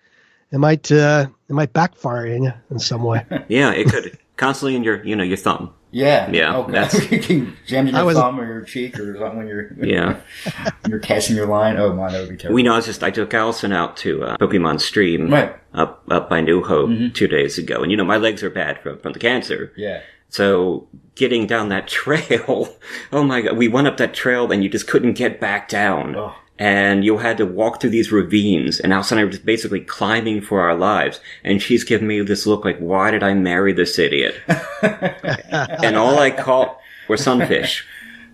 it might backfire on you in some way. Yeah, it could. Constantly in your thumb. Yeah. Yeah. Okay. You can jam in your thumb or your cheek or something when you're casting your line. Oh my, that would be terrible. I took Allison out to Pokemon Stream up by New Hope 2 days ago, and my legs are bad from the cancer. Yeah. So getting down that trail, oh my God, we went up that trail and you just couldn't get back down. Oh. And you had to walk through these ravines, and Allison and I were just basically climbing for our lives. And she's giving me this look like, why did I marry this idiot? And all I caught were sunfish.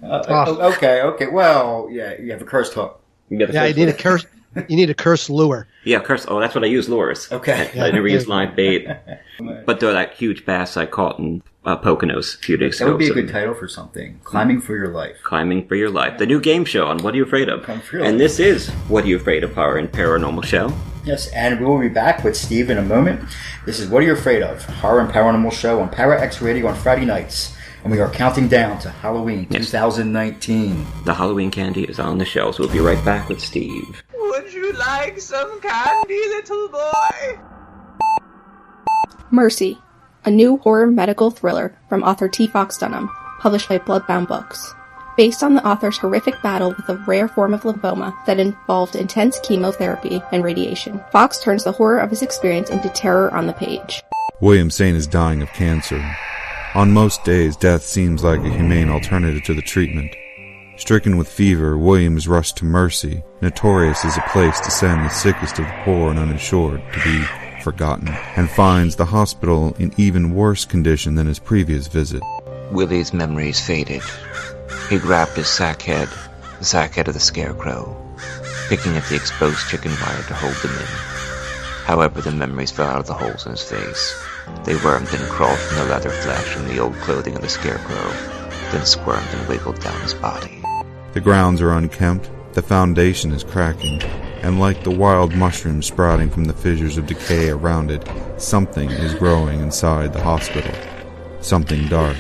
Okay. Well, yeah, you have a cursed hook. You need a curse. You need a cursed lure. Yeah, curse. Oh, that's what I use, lures. Okay. I never use live bait. But that huge bass I caught in Poconos a few days ago. That would be a good title for something. Climbing for Your Life. Climbing for Your Life. The new game show on What Are You Afraid Of? And this is What Are You Afraid Of, Horror and Paranormal Show. Yes, and we will be back with Steve in a moment. This is What Are You Afraid Of? Horror and Paranormal Show on Para X Radio on Friday nights. And we are counting down to Halloween 2019. The Halloween candy is on the shelves. We'll be right back with Steve. Would you like some candy, little boy? Mercy, a new horror medical thriller from author T. Fox Dunham, published by Bloodbound Books. Based on the author's horrific battle with a rare form of lymphoma that involved intense chemotherapy and radiation, Fox turns the horror of his experience into terror on the page. William Saint is dying of cancer. On most days, death seems like a humane alternative to the treatment. Stricken with fever, William is rushed to Mercy, notorious as a place to send the sickest of the poor and uninsured to be forgotten, and finds the hospital in even worse condition than his previous visit. Willie's memories faded. He grabbed his sack head of the scarecrow, picking at the exposed chicken wire to hold them in. However, the memories fell out of the holes in his face. They wormed and crawled from the leather flesh and the old clothing of the scarecrow, then squirmed and wiggled down his body. The grounds are unkempt, the foundation is cracking, and like the wild mushrooms sprouting from the fissures of decay around it, something is growing inside the hospital. something dark.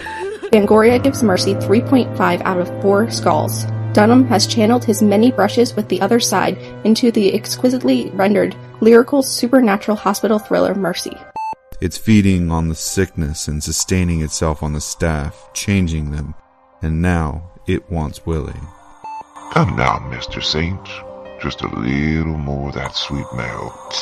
Fangoria gives Mercy 3.5 out of 4 skulls. Dunham has channeled his many brushes with the other side into the exquisitely rendered, lyrical, supernatural hospital thriller Mercy. It's feeding on the sickness and sustaining itself on the staff, changing them, and now it wants Willie. Come now, Mr. Saint. Just a little more of that sweet milk.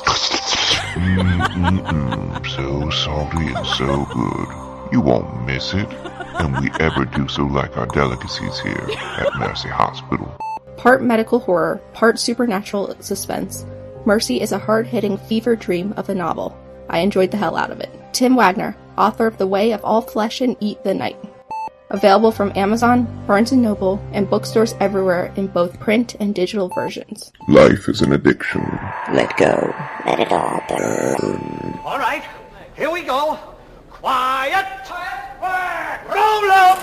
So salty and so good. You won't miss it. And we ever do so like our delicacies here at Mercy Hospital. Part medical horror, part supernatural suspense, Mercy is a hard-hitting fever dream of a novel. I enjoyed the hell out of it. Tim Wagner, author of The Way of All Flesh and Eat the Night. Available from Amazon, Barnes & Noble, and bookstores everywhere in both print and digital versions. Life is an addiction. Let go. Let it all burn. All right, here we go. Quiet. Roll up.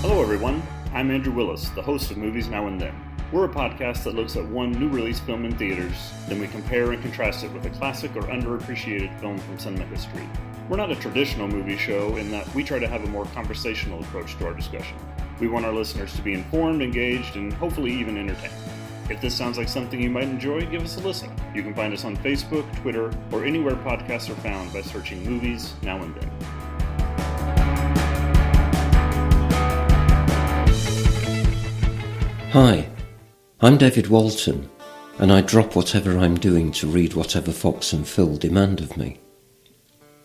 Hello everyone, I'm Andrew Willis, the host of Movies Now and Then. We're a podcast that looks at one new release film in theaters, then we compare and contrast it with a classic or underappreciated film from cinema history. We're not a traditional movie show in that we try to have a more conversational approach to our discussion. We want our listeners to be informed, engaged, and hopefully even entertained. If this sounds like something you might enjoy, give us a listen. You can find us on Facebook, Twitter, or anywhere podcasts are found by searching Movies Now and Then. Hi, I'm David Walton, and I drop whatever I'm doing to read whatever Fox and Phil demand of me.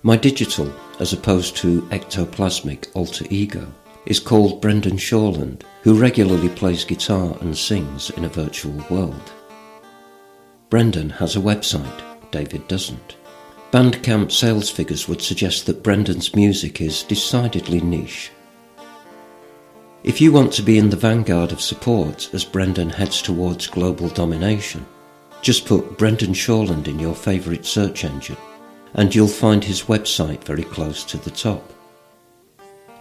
My digital, as opposed to ectoplasmic alter ego, is called Brendan Shawland, who regularly plays guitar and sings in a virtual world. Brendan has a website, David doesn't. Bandcamp sales figures would suggest that Brendan's music is decidedly niche. If you want to be in the vanguard of support as Brendan heads towards global domination, just put Brendan Shawland in your favourite search engine, and you'll find his website very close to the top.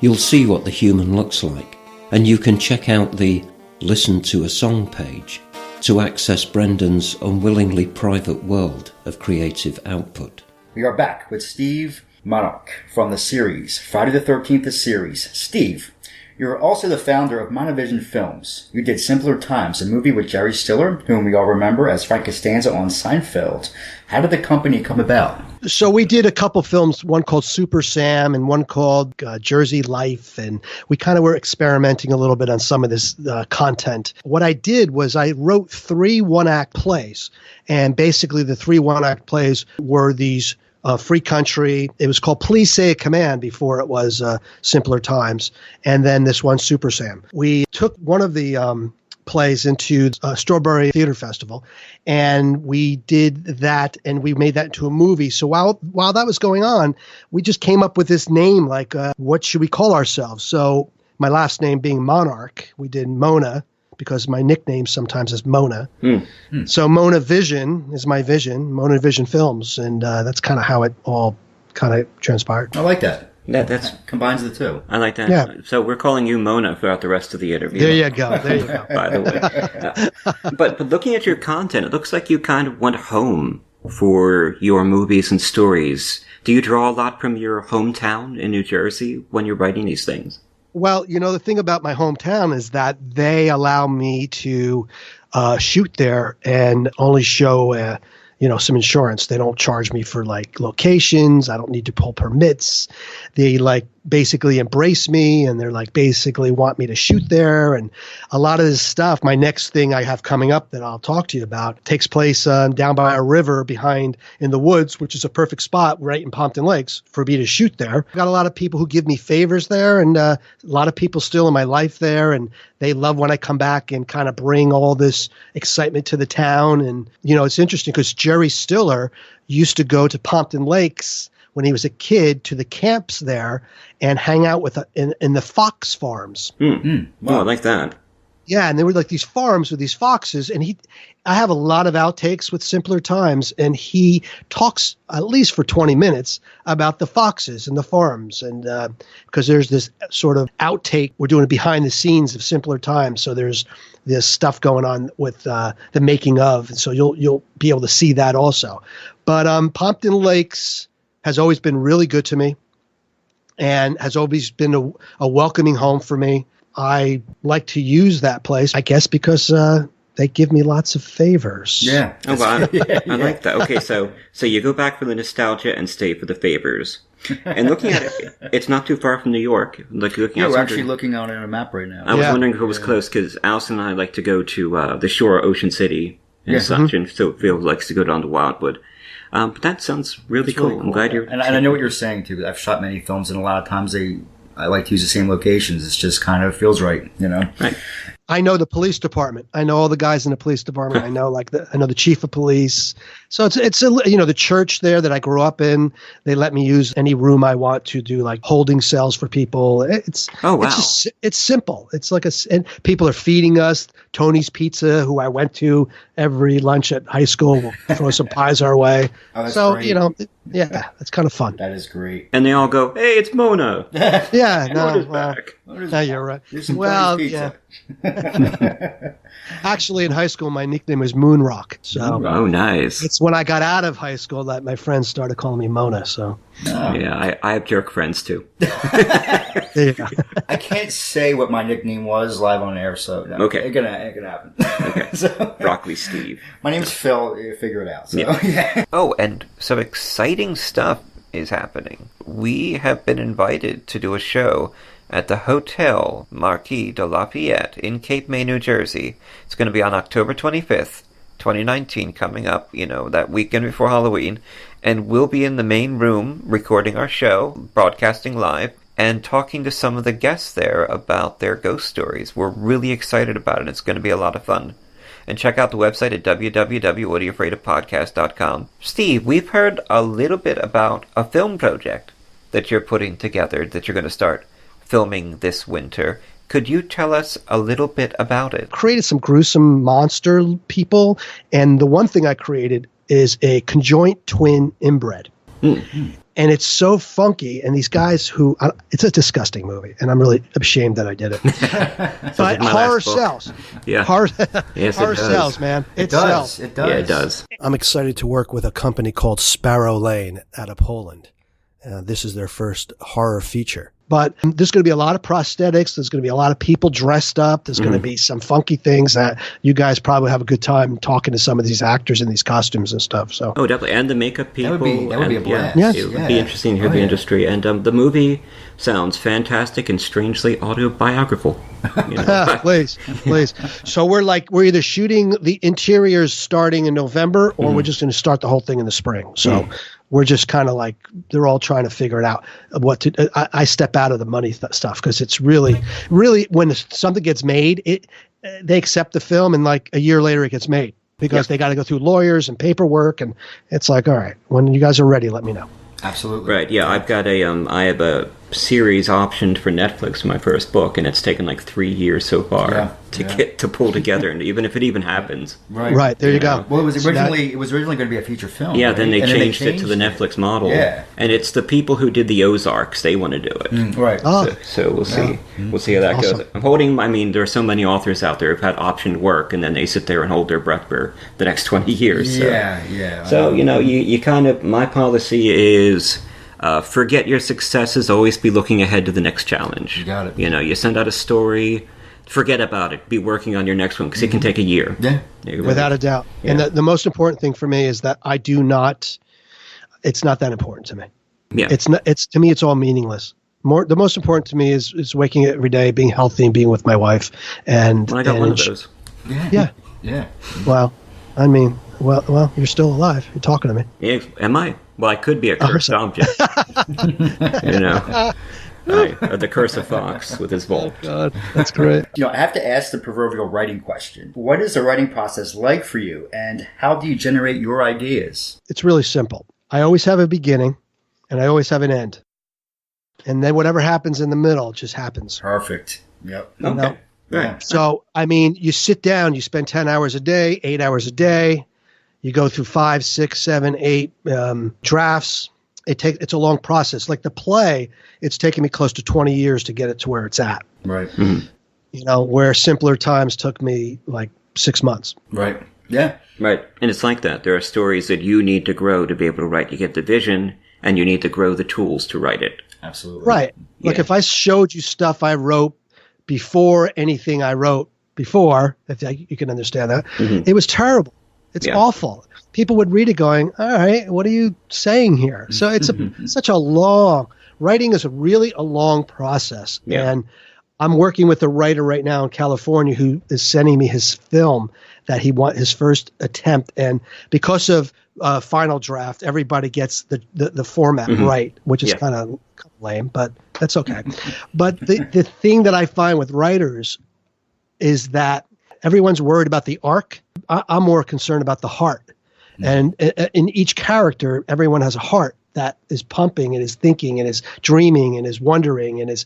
You'll see what the human looks like, and you can check out the Listen to a Song page to access Brendan's unwillingly private world of creative output. We are back with Steve Monarque from the series, Friday the 13th, the series. Steve, you're also the founder of Monavision Films. You did Simpler Times, a movie with Jerry Stiller, whom we all remember as Frank Costanza on Seinfeld. How did the company come about? So we did a couple films, one called Super Sam and one called Jersey Life, and we kind of were experimenting a little bit on some of this content. What I did was I wrote 3 one-act plays, and basically the 3 one-act plays were these Free Country. It was called Please Say a Command before it was Simpler Times, and then this one, Super Sam. We took one of the plays into Strawberry Theater Festival, and we did that, and we made that into a movie. So while that was going on, we just came up with this name, like what should we call ourselves? So my last name being Monarque, we did Mona, because my nickname sometimes is Mona. So Monavision is my vision, Monavision Films, and that's kind of how it all kind of transpired. I like that. Yeah, that combines the two. I like that. Yeah. So we're calling you Mona throughout the rest of the interview. There you go. There you go. By the way. But looking at your content, it looks like you kind of went home for your movies and stories. Do you draw a lot from your hometown in New Jersey when you're writing these things? Well, you know, the thing about my hometown is that they allow me to shoot there and only show, some insurance. They don't charge me for like locations. I don't need to pull permits. They basically embrace me, and they're basically want me to shoot there. And a lot of this stuff, my next thing I have coming up that I'll talk to you about, takes place down by a river behind in the woods, which is a perfect spot right in Pompton Lakes for me to shoot there. I've got a lot of people who give me favors there, and a lot of people still in my life there, and they love when I come back and kind of bring all this excitement to the town. And, it's interesting because Jerry Stiller used to go to Pompton Lakes when he was a kid to the camps there and hang out with in the fox farms. Wow, I like that. Yeah, and there were like these farms with these foxes, and I have a lot of outtakes with Simpler Times, and he talks at least for 20 minutes about the foxes and the farms, and because there's this sort of outtake, we're doing it behind the scenes of Simpler Times, so there's this stuff going on with the making of, and so you'll be able to see that also. But Pompton Lakes has always been really good to me, and has always been a welcoming home for me. I like to use that place, I guess, because they give me lots of favors. Yeah. Oh, well, I like that. Okay, so you go back for the nostalgia and stay for the favors. And looking at it, it's not too far from New York. We're actually looking on a map right now. I was wondering if it was close, because Allison and I like to go to the shore, Ocean City, and such, and so Phil likes to go down to Wildwood. But that sounds really cool. I'm glad you're... And I know what you're saying, too. I've shot many films, and a lot of times I like to use the same locations. It's just kind of feels right, you know? Right. I know the police department. I know all the guys in the police department. I know the chief of police. So it's the church there that I grew up in. They let me use any room I want to do like holding cells for people. It's simple. It's like and people are feeding us. Tony's Pizza, who I went to every lunch at high school, will throw some pies our way. Oh, that's so great. It's kind of fun. That is great. And they all go, "Hey, it's Mona." No, you're right. Well, yeah. Actually, in high school, my nickname was Moonrock. So, nice. It's when I got out of high school that my friends started calling me Mona. So, yeah, I have jerk friends too. There you go. I can't say what my nickname was live on air, so okay, it gonna happen. Okay, so, Broccoli Steve. My name's Phil. You figure it out. So. Yeah. Oh, and some exciting stuff is happening. We have been invited to do a show at the Hotel Marquis de Lafayette in Cape May, New Jersey. It's going to be on October 25th, 2019, coming up, that weekend before Halloween. And we'll be in the main room recording our show, broadcasting live, and talking to some of the guests there about their ghost stories. We're really excited about it. It's going to be a lot of fun. And check out the website at www.whatayouafraidofpodcast.com. Steve, we've heard a little bit about a film project that you're putting together that you're going to start filming this winter. Could you tell us a little bit about it? Created some gruesome monster people, and the one thing I created is a conjoint twin inbred. Mm-hmm. And it's so funky, and these guys it's a disgusting movie, and I'm really ashamed that I did it. But horror sells. Yeah. Horror yes, horror sells, man. It sells. It does. Yeah, it does. I'm excited to work with a company called Sparrow Lane out of Poland. This is their first horror feature. But there's going to be a lot of prosthetics. There's going to be a lot of people dressed up. There's going to be some funky things that you guys probably have a good time talking to some of these actors in these costumes and stuff. So definitely. And the makeup people. That would be a blast. Yeah. It would be interesting to hear the industry. And the movie sounds fantastic and strangely autobiographical. Please. So we're either shooting the interiors starting in November, or we're just going to start the whole thing in the spring. So we're just kind of like, they're all trying to figure it out. I step out of the money stuff, because it's really when something gets made, they accept the film, and like a year later it gets made, because they got to go through lawyers and paperwork, and it's like, all right, when you guys are ready, let me know. Absolutely. Right. Yeah, I've got I have a series optioned for Netflix for my first book, and it's taken like 3 years so far to pull together, and even if it even happens. Right. There you go. Well, it was originally going to be a feature film. Yeah. Right? Then they changed it to the Netflix model. Yeah. And it's the people who did the Ozarks. They want to do it. Right. So we'll see. Yeah. We'll see how that goes. I'm holding. There are so many authors out there who've had optioned work, and then they sit there and hold their breath for the next 20 years. So. Yeah. So you kind of, my policy is. Forget your successes. Always be looking ahead to the next challenge. You got it. You send out a story, forget about it. Be working on your next one, because it can take a year. Yeah, without a doubt. Yeah. And the most important thing for me is that I do not. It's not that important to me. Yeah. It's not. It's to me. It's all meaningless. The most important to me is waking up every day, being healthy, and being with my wife. And I got one of those. Yeah. Well, I mean, well, you're still alive. You're talking to me. Yeah, am I? Well, I could be a cursed object. The curse of Fox with his vault. Oh, God, that's great. I have to ask the proverbial writing question. What is the writing process like for you, and how do you generate your ideas? It's really simple. I always have a beginning, and I always have an end. And then whatever happens in the middle just happens. Perfect. Yep. Okay. Right. So, I mean, you sit down, you spend 10 hours a day, 8 hours a day. You go through 5, 6, 7, 8 drafts. It's a long process. Like the play, it's taken me close to 20 years to get it to where it's at. Right. Mm-hmm. You know, where simpler times took me like 6 months. Right. Yeah. Right. And it's like that. There are stories that you need to grow to be able to write. You get the vision, and you need to grow the tools to write it. Absolutely. Right. Like if I showed you stuff I wrote before anything I wrote before, if you can understand that, it was terrible. It's awful. People would read it going, all right, what are you saying here? So it's such a long, writing is really a long process. Yeah. And I'm working with a writer right now in California who is sending me his film that he want his first attempt. And because of final draft, everybody gets the format right, which is kind of lame, but that's okay. But the thing that I find with writers is that everyone's worried about the arc. I'm more concerned about the heart. And in each character, everyone has a heart that is pumping and is thinking and is dreaming and is wondering and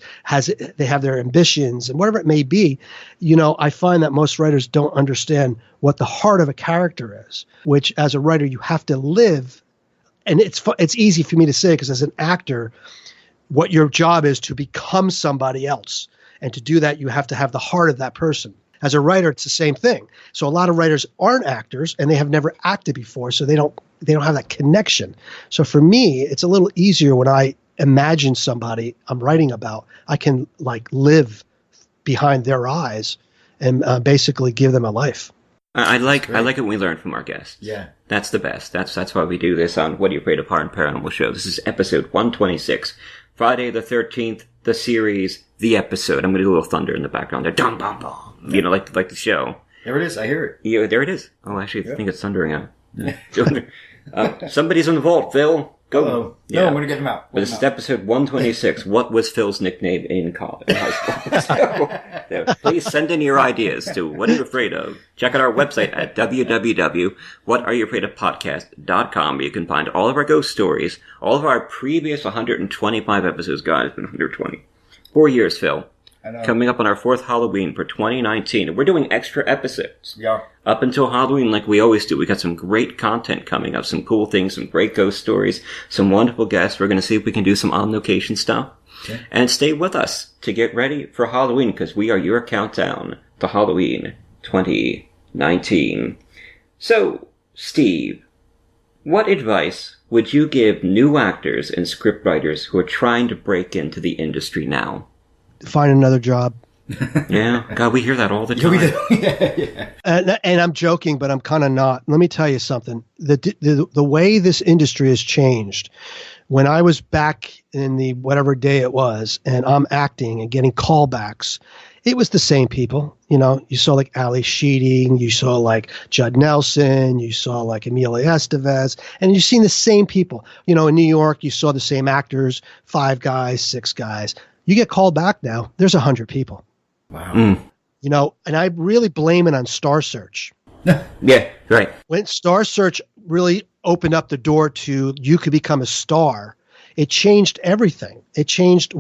they have their ambitions and whatever it may be. You know, I find that most writers don't understand what the heart of a character is, which as a writer you have to live. And it's easy for me to say because as an actor, what your job is to become somebody else. And to do that, you have to have the heart of that person. As a writer, it's the same thing. So a lot of writers aren't actors and they have never acted before, so they don't have that connection. So for me, it's a little easier when I imagine somebody I'm writing about. I can like live behind their eyes and basically give them a life. I like it when we learn from our guests. Yeah. That's the best. That's why we do this on What Are You Afraid of? Horror and Paranormal Show. This is episode 126. Friday the 13th, the series, the episode. I'm going to do a little thunder in the background there. Dum, bum, bum. You know, like the show. There it is. I hear it. Yeah, there it is. Oh, actually, I think it's thundering out. Somebody's in the vault, Phil. Go. Hello. No, I'm going to get him out. But this is episode 126. What was Phil's nickname in college? High school? So, please send in your ideas to What Are You Afraid Of? Check out our website at www.whatareyouafraidofpodcast.com, where you can find all of our ghost stories, all of our previous 125 episodes. God, it's been 120. 4 years, Phil. I know. Coming up on our 4th Halloween for 2019. And we're doing extra episodes. Yeah. Up until Halloween, like we always do. We got some great content coming up, some cool things, some great ghost stories, some wonderful guests. We're going to see if we can do some on-location stuff. Okay. And stay with us to get ready for Halloween, because we are your countdown to Halloween 2019. So, Steve, what advice would you give new actors and scriptwriters who are trying to break into the industry now? Find another job. Yeah, God, we hear that all the time. Yeah. And I'm joking, but I'm kind of not. Let me tell you something. The way this industry has changed. When I was back in the whatever day it was, and I'm acting and getting callbacks, it was the same people. You know, you saw like Ali Sheedy, you saw like Judd Nelson, you saw like Emilio Estevez, and you've seen the same people. You know, in New York, you saw the same actors, 5 guys, 6 guys. You get called back now, there's 100 people. Wow. You know, and I really blame it on Star Search. Yeah, right. When Star Search really opened up the door to you could become a star, it changed everything. It changed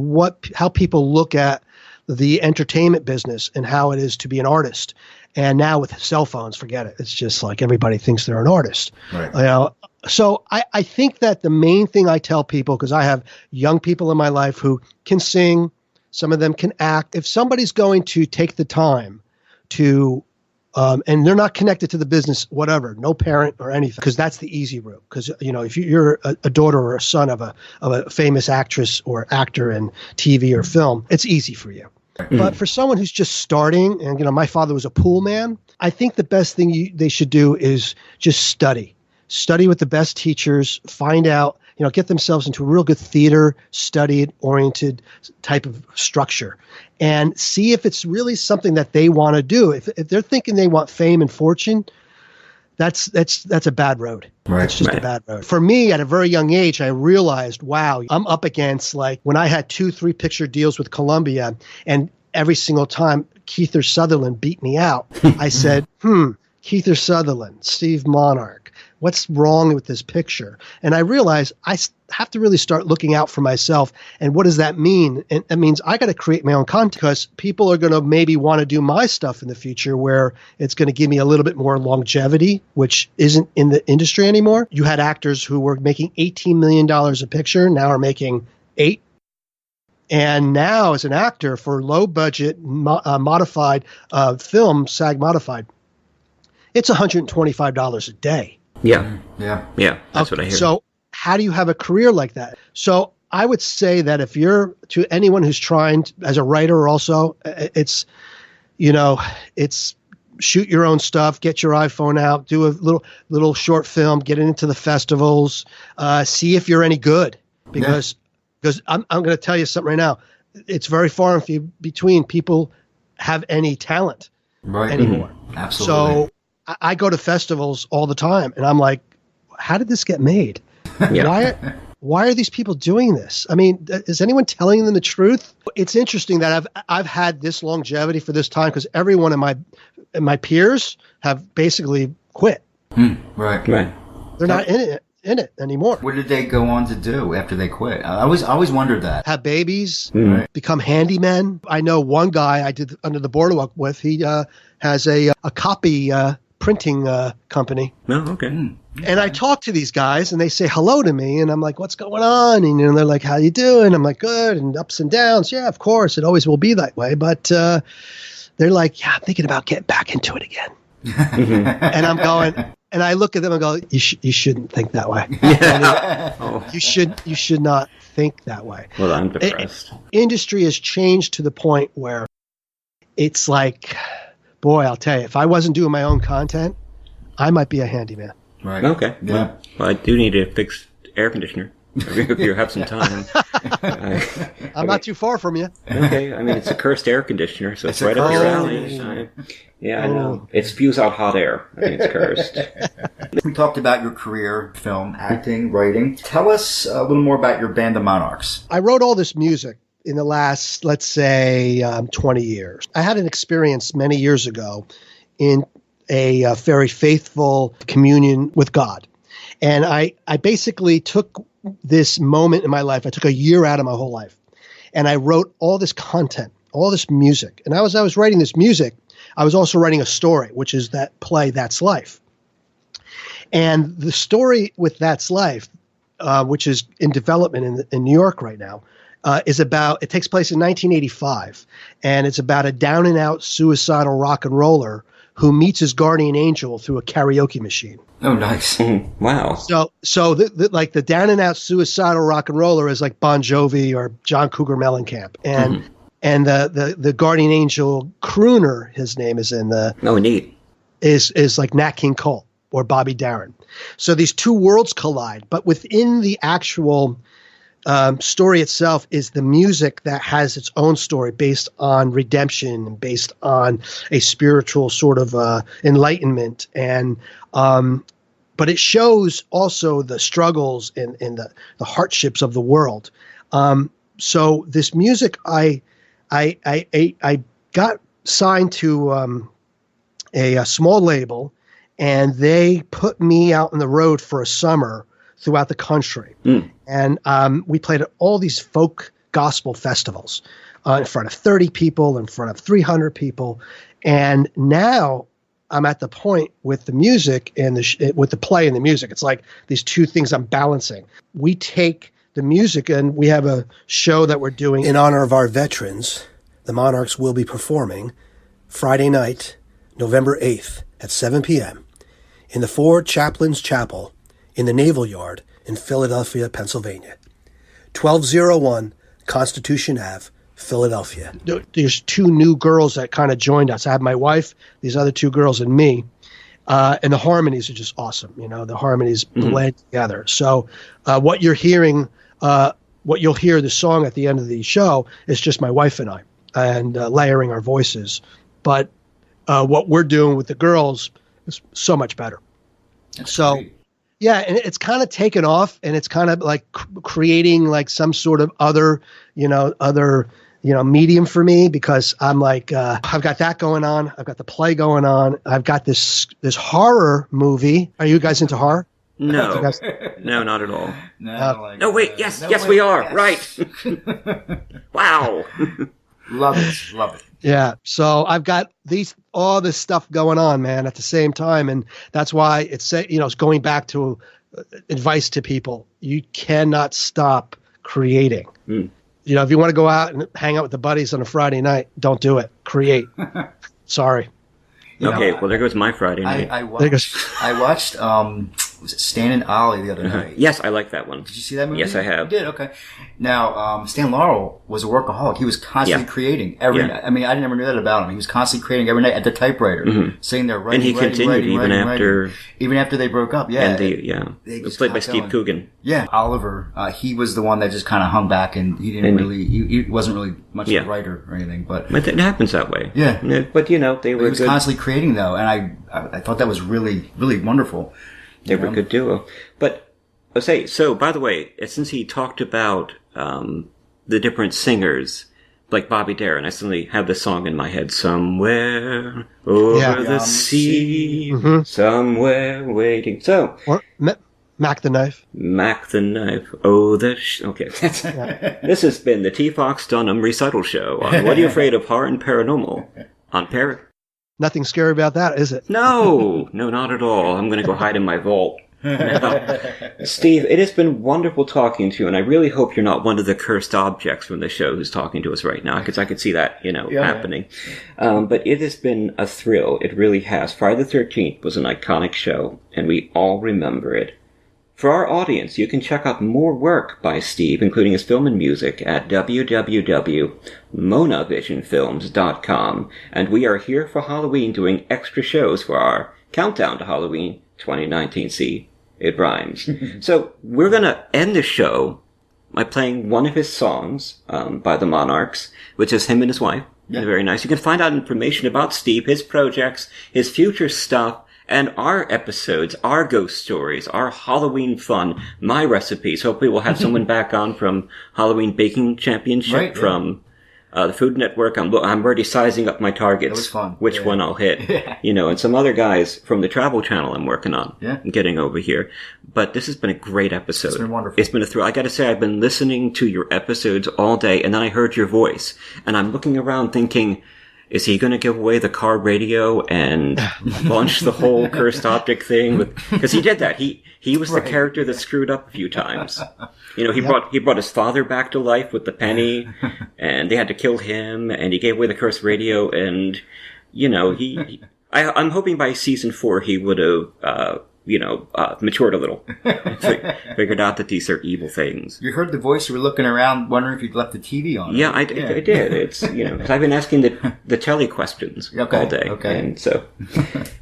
how people look at the entertainment business and how it is to be an artist. And now with cell phones, forget it. It's just like everybody thinks they're an artist. Right. You know, so I think that the main thing I tell people, because I have young people in my life who can sing, some of them can act. If somebody's going to take the time to, and they're not connected to the business, whatever, no parent or anything, because that's the easy route. Because, you know, if you're a daughter or a son of a famous actress or actor in TV or film, it's easy for you. Mm-hmm. But for someone who's just starting, and, you know, my father was a pool man, I think the best thing they should do is just study with the best teachers, find out, you know, get themselves into a real good theater, studied-oriented type of structure, and see if it's really something that they want to do. If they're thinking they want fame and fortune, that's a bad road. Right. It's just a bad road. For me, at a very young age, I realized, wow, I'm up against, like, when I had 2-3 picture deals with Columbia, and every single time Kiefer Sutherland beat me out, I said, Kiefer Sutherland, Steve Monarque, What's wrong with this picture? And I realized I have to really start looking out for myself. And what does that mean? And it means I got to create my own content, because people are going to maybe want to do my stuff in the future where it's going to give me a little bit more longevity, which isn't in the industry anymore. You had actors who were making $18 million a picture, now are making $8. And now as an actor for low budget modified film, SAG modified, it's $125 a day. Yeah. Yeah. That's what I hear. So how do you have a career like that? So I would say that if you're, to anyone who's trying as a writer also, it's shoot your own stuff, get your iPhone out, do a little short film, get it into the festivals, see if you're any good, because I'm going to tell you something right now. It's very far and few between people have any talent anymore. Mm-hmm. Absolutely. So I go to festivals all the time, and I'm like, how did this get made? Why are these people doing this? I mean, is anyone telling them the truth? It's interesting that I've had this longevity for this time, because everyone in my peers have basically quit. Right. They're not in it anymore. What did they go on to do after they quit? I always wondered that. Have babies, become handymen. I know one guy I did Under the Boardwalk with. He has a copy printing company. Oh, okay. And I talk to these guys, and they say hello to me, and I'm like, "What's going on?" And they're like, "How you doing?" I'm like, "Good." And ups and downs. Yeah, of course, it always will be that way. But they're like, "Yeah, I'm thinking about getting back into it again." And I'm going, and I look at them and go, "You shouldn't think that way. You should not think that way." Well, I'm depressed. Industry has changed to the point where it's like, boy, I'll tell you, if I wasn't doing my own content, I might be a handyman. Right. Okay. Yeah. Well, I do need a fixed air conditioner. If you have some time. I'm not too far from you. Okay. I mean, it's a cursed air conditioner, so it's right up your alley. I know. It spews out hot air. I think it's cursed. We talked about your career, film, acting, writing. Tell us a little more about your band, the Monarques. I wrote all this music in the last, let's say, 20 years. I had an experience many years ago in a very faithful communion with God. And I basically took this moment in my life. I took a year out of my whole life, and I wrote all this content, all this music. And as I was writing this music, I was also writing a story, which is that play, That's Life. And the story with That's Life, which is in development in New York right now, it takes place in 1985, and it's about a down-and-out suicidal rock and roller who meets his guardian angel through a karaoke machine. Oh, nice. Wow. So the down-and-out suicidal rock and roller is like Bon Jovi or John Cougar Mellencamp. And the guardian angel crooner, his name is in the... Oh, neat. Is like Nat King Cole or Bobby Darin. So these two worlds collide, but within the actual story itself is the music that has its own story based on redemption and based on a spiritual sort of enlightenment. And but it shows also the struggles and the hardships of the world. So this music, I got signed to a small label, and they put me out on the road for a summer throughout the country. And we played at all these folk gospel festivals in front of 30 people, in front of 300 people. And now I'm at the point with the music and with the play and the music. It's like these two things I'm balancing. We take the music, and we have a show that we're doing in honor of our veterans. The Monarques will be performing Friday night, November 8th at 7 p.m. in the Four Chaplains Chapel in the Naval Yard in Philadelphia, Pennsylvania. 1201 Constitution Ave, Philadelphia. There's two new girls that kind of joined us. I have my wife, these other two girls, and me. And the harmonies are just awesome. You know, the harmonies blend together. So what you're hearing, what you'll hear the song at the end of the show is just my wife and I, and layering our voices. But what we're doing with the girls is so much better. That's great. Yeah, and it's kind of taken off, and it's kind of like creating like some sort of other medium for me, because I'm like, I've got that going on. I've got the play going on. I've got this horror movie. Are you guys into horror? No. You guys- No, not at all. No, I don't like No, wait, yes, we are. Yes. Right. Wow. Love it. Yeah. So I've got all this stuff going on, man, at the same time. And that's why it's going back to advice to people. You cannot stop creating. Mm. If you want to go out and hang out with the buddies on a Friday night, don't do it. Create. Sorry. Okay, well, there goes my Friday night. I watched was it Stan and Ollie the other night? Yes, I like that one. Did you see that movie? Yes, I have. You did? Okay. Now, Stan Laurel was a workaholic. He was constantly creating every night. I mean, I never knew that about him. He was constantly creating every night at the typewriter, sitting there writing, and he continued even after they broke up. Yeah. And it was played by Steve Coogan. Yeah. Oliver, he was the one that just kind of hung back, and he didn't he wasn't really much of a writer or anything, but it happens that way. Yeah. But he was good. Constantly creating though, and I thought that was really, really wonderful. They were a good duo. But, so, by the way, since he talked about the different singers, like Bobby Darin, I suddenly have this song in my head, Somewhere Over the Sea, Somewhere Waiting. So... Or Mac the Knife. Mac the Knife. Oh, okay. This has been the T. Fox Dunham Recital Show on What Are You Afraid of Horror and Paranormal on Nothing scary about that, is it? No, not at all. I'm going to go hide in my vault. Steve, it has been wonderful talking to you, and I really hope you're not one of the cursed objects from the show who's talking to us right now, because I could see that, happening. But it has been a thrill. It really has. Friday the 13th was an iconic show, and we all remember it. For our audience, you can check out more work by Steve, including his film and music, at www.monavisionfilms.com. And we are here for Halloween doing extra shows for our Countdown to Halloween 2019. See, it rhymes. So we're going to end the show by playing one of his songs by the Monarques, which is him and his wife. Yeah. Very nice. You can find out information about Steve, his projects, his future stuff, and our episodes, our ghost stories, our Halloween fun, my recipes. Hopefully we'll have someone back on from Halloween Baking Championship, from the Food Network. I'm already sizing up my targets. It was fun. Which one I'll hit. And some other guys from the Travel Channel I'm working on. Getting over here. But this has been a great episode. It's been wonderful. It's been a thrill. I gotta say, I've been listening to your episodes all day, and then I heard your voice. And I'm looking around thinking, is he going to give away the car radio and launch the whole cursed object thing? Because he did that. He was the character that screwed up a few times. He brought his father back to life with the penny, and they had to kill him, and he gave away the cursed radio, and I'm hoping by season 4 he would have matured a little. Figured out that these are evil things. You heard the voice. You were looking around, wondering if you'd left the TV on. Yeah, I did. It's because I've been asking the telly questions all day. Okay. And so,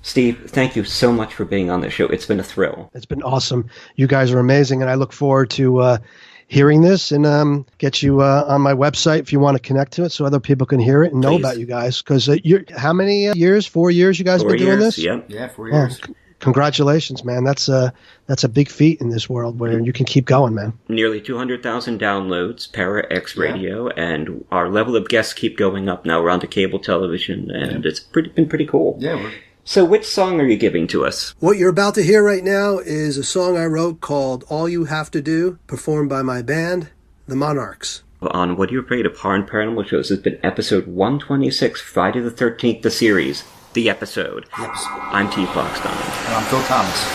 Steve, thank you so much for being on the show. It's been a thrill. It's been awesome. You guys are amazing, and I look forward to hearing this and get you on my website if you want to connect to it, so other people can hear it and know about you guys. Because how many years? 4 years you guys been doing this? Yeah, 4 years. Congratulations, man. That's a big feat in this world where you can keep going, man. Nearly 200,000 downloads, Para X Radio, and our level of guests keep going up now. We're on to cable television, and it's been pretty cool. Yeah. So which song are you giving to us? What you're about to hear right now is a song I wrote called All You Have to Do, performed by my band, the Monarques. On What Are You Afraid of Horror and Paranormal Shows has been episode 126, Friday the 13th, the series. The episode. I'm T. Fox Dunham. And I'm Phil Thomas.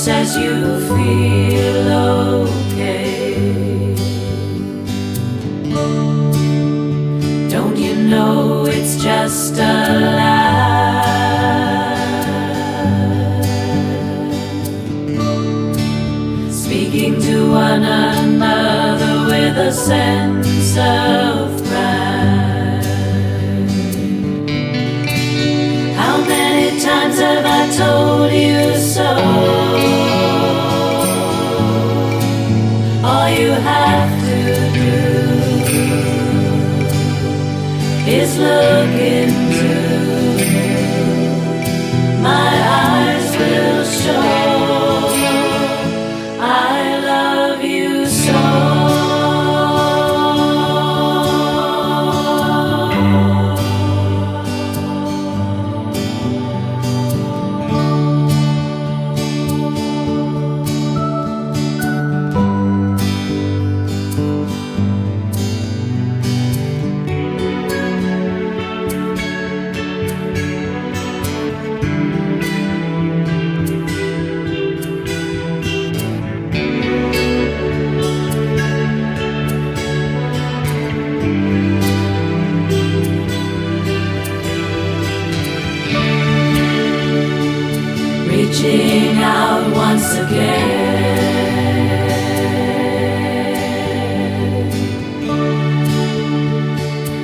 says you feel okay. Don't you know it's just a lie? Speaking to one another with a sense of pride. How many times have I told you so? All you have to do is look into my eyes will show I love you so. Reaching out once again.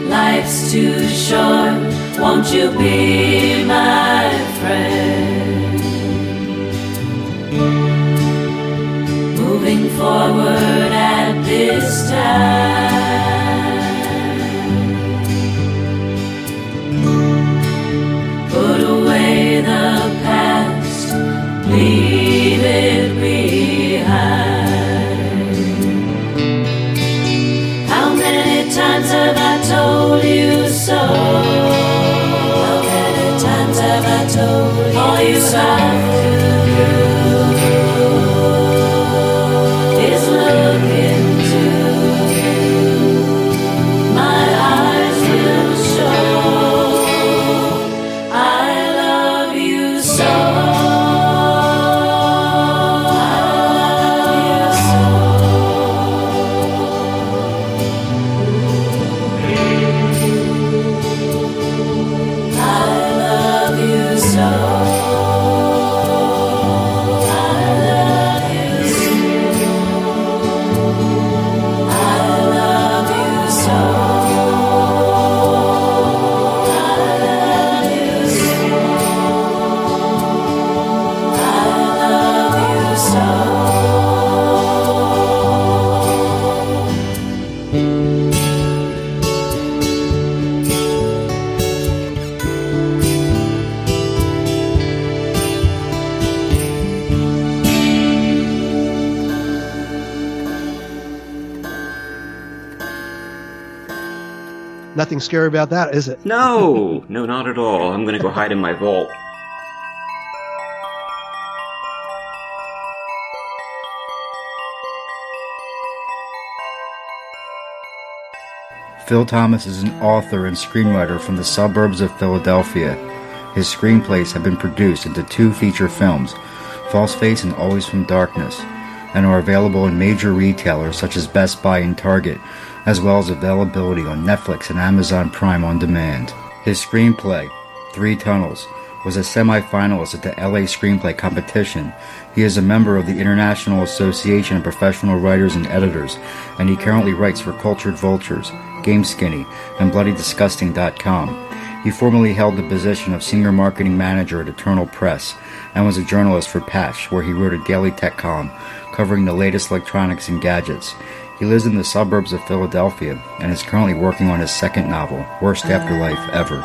Life's too short, won't you be my friend? Moving forward at this time. Put away the past, leave it behind. How many times have I told you so? How many times have I told you all you have to do is look into my eyes will show I love you so. Nothing scary about that, is it? No, no, not at all. I'm going to go hide in my vault. Phil Thomas is an author and screenwriter from the suburbs of Philadelphia. His screenplays have been produced into 2 feature films, False Face and Always from Darkness, and are available in major retailers such as Best Buy and Target, as well as availability on Netflix and Amazon Prime on demand. His screenplay, 3 Tunnels, was a semi-finalist at the LA Screenplay Competition. He is a member of the International Association of Professional Writers and Editors, and he currently writes for Cultured Vultures, Game Skinny, and BloodyDisgusting.com. He formerly held the position of Senior Marketing Manager at Eternal Press, and was a journalist for Patch, where he wrote a daily tech column covering the latest electronics and gadgets. He lives in the suburbs of Philadelphia and is currently working on his second novel, Worst Afterlife Ever.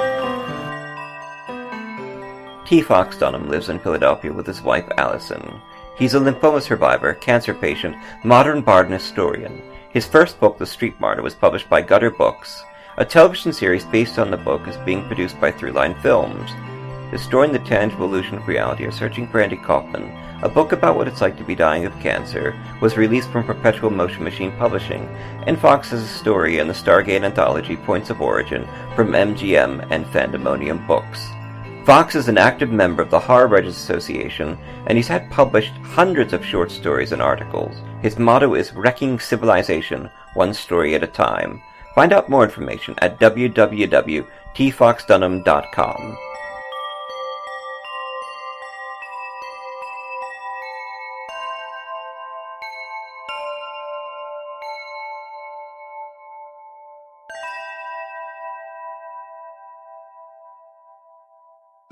T. Fox Dunham lives in Philadelphia with his wife Allison. He's a lymphoma survivor, cancer patient, modern bard and historian. His first book, The Street Martyr, was published by Gutter Books. A television series based on the book is being produced by Throughline Films. Destroying the Tangible Illusion of Reality or Searching for Andy Kaufman, a book about what it's like to be dying of cancer, was released from Perpetual Motion Machine Publishing, and Fox has a story in the Stargate anthology Points of Origin from MGM and Fandemonium Books. Fox is an active member of the Horror Writers Association, and he's had published hundreds of short stories and articles. His motto is wrecking civilization, one story at a time. Find out more information at www.tfoxdunham.com.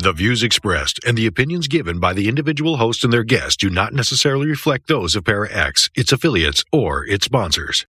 The views expressed and the opinions given by the individual host and their guests do not necessarily reflect those of Para X, its affiliates, or its sponsors.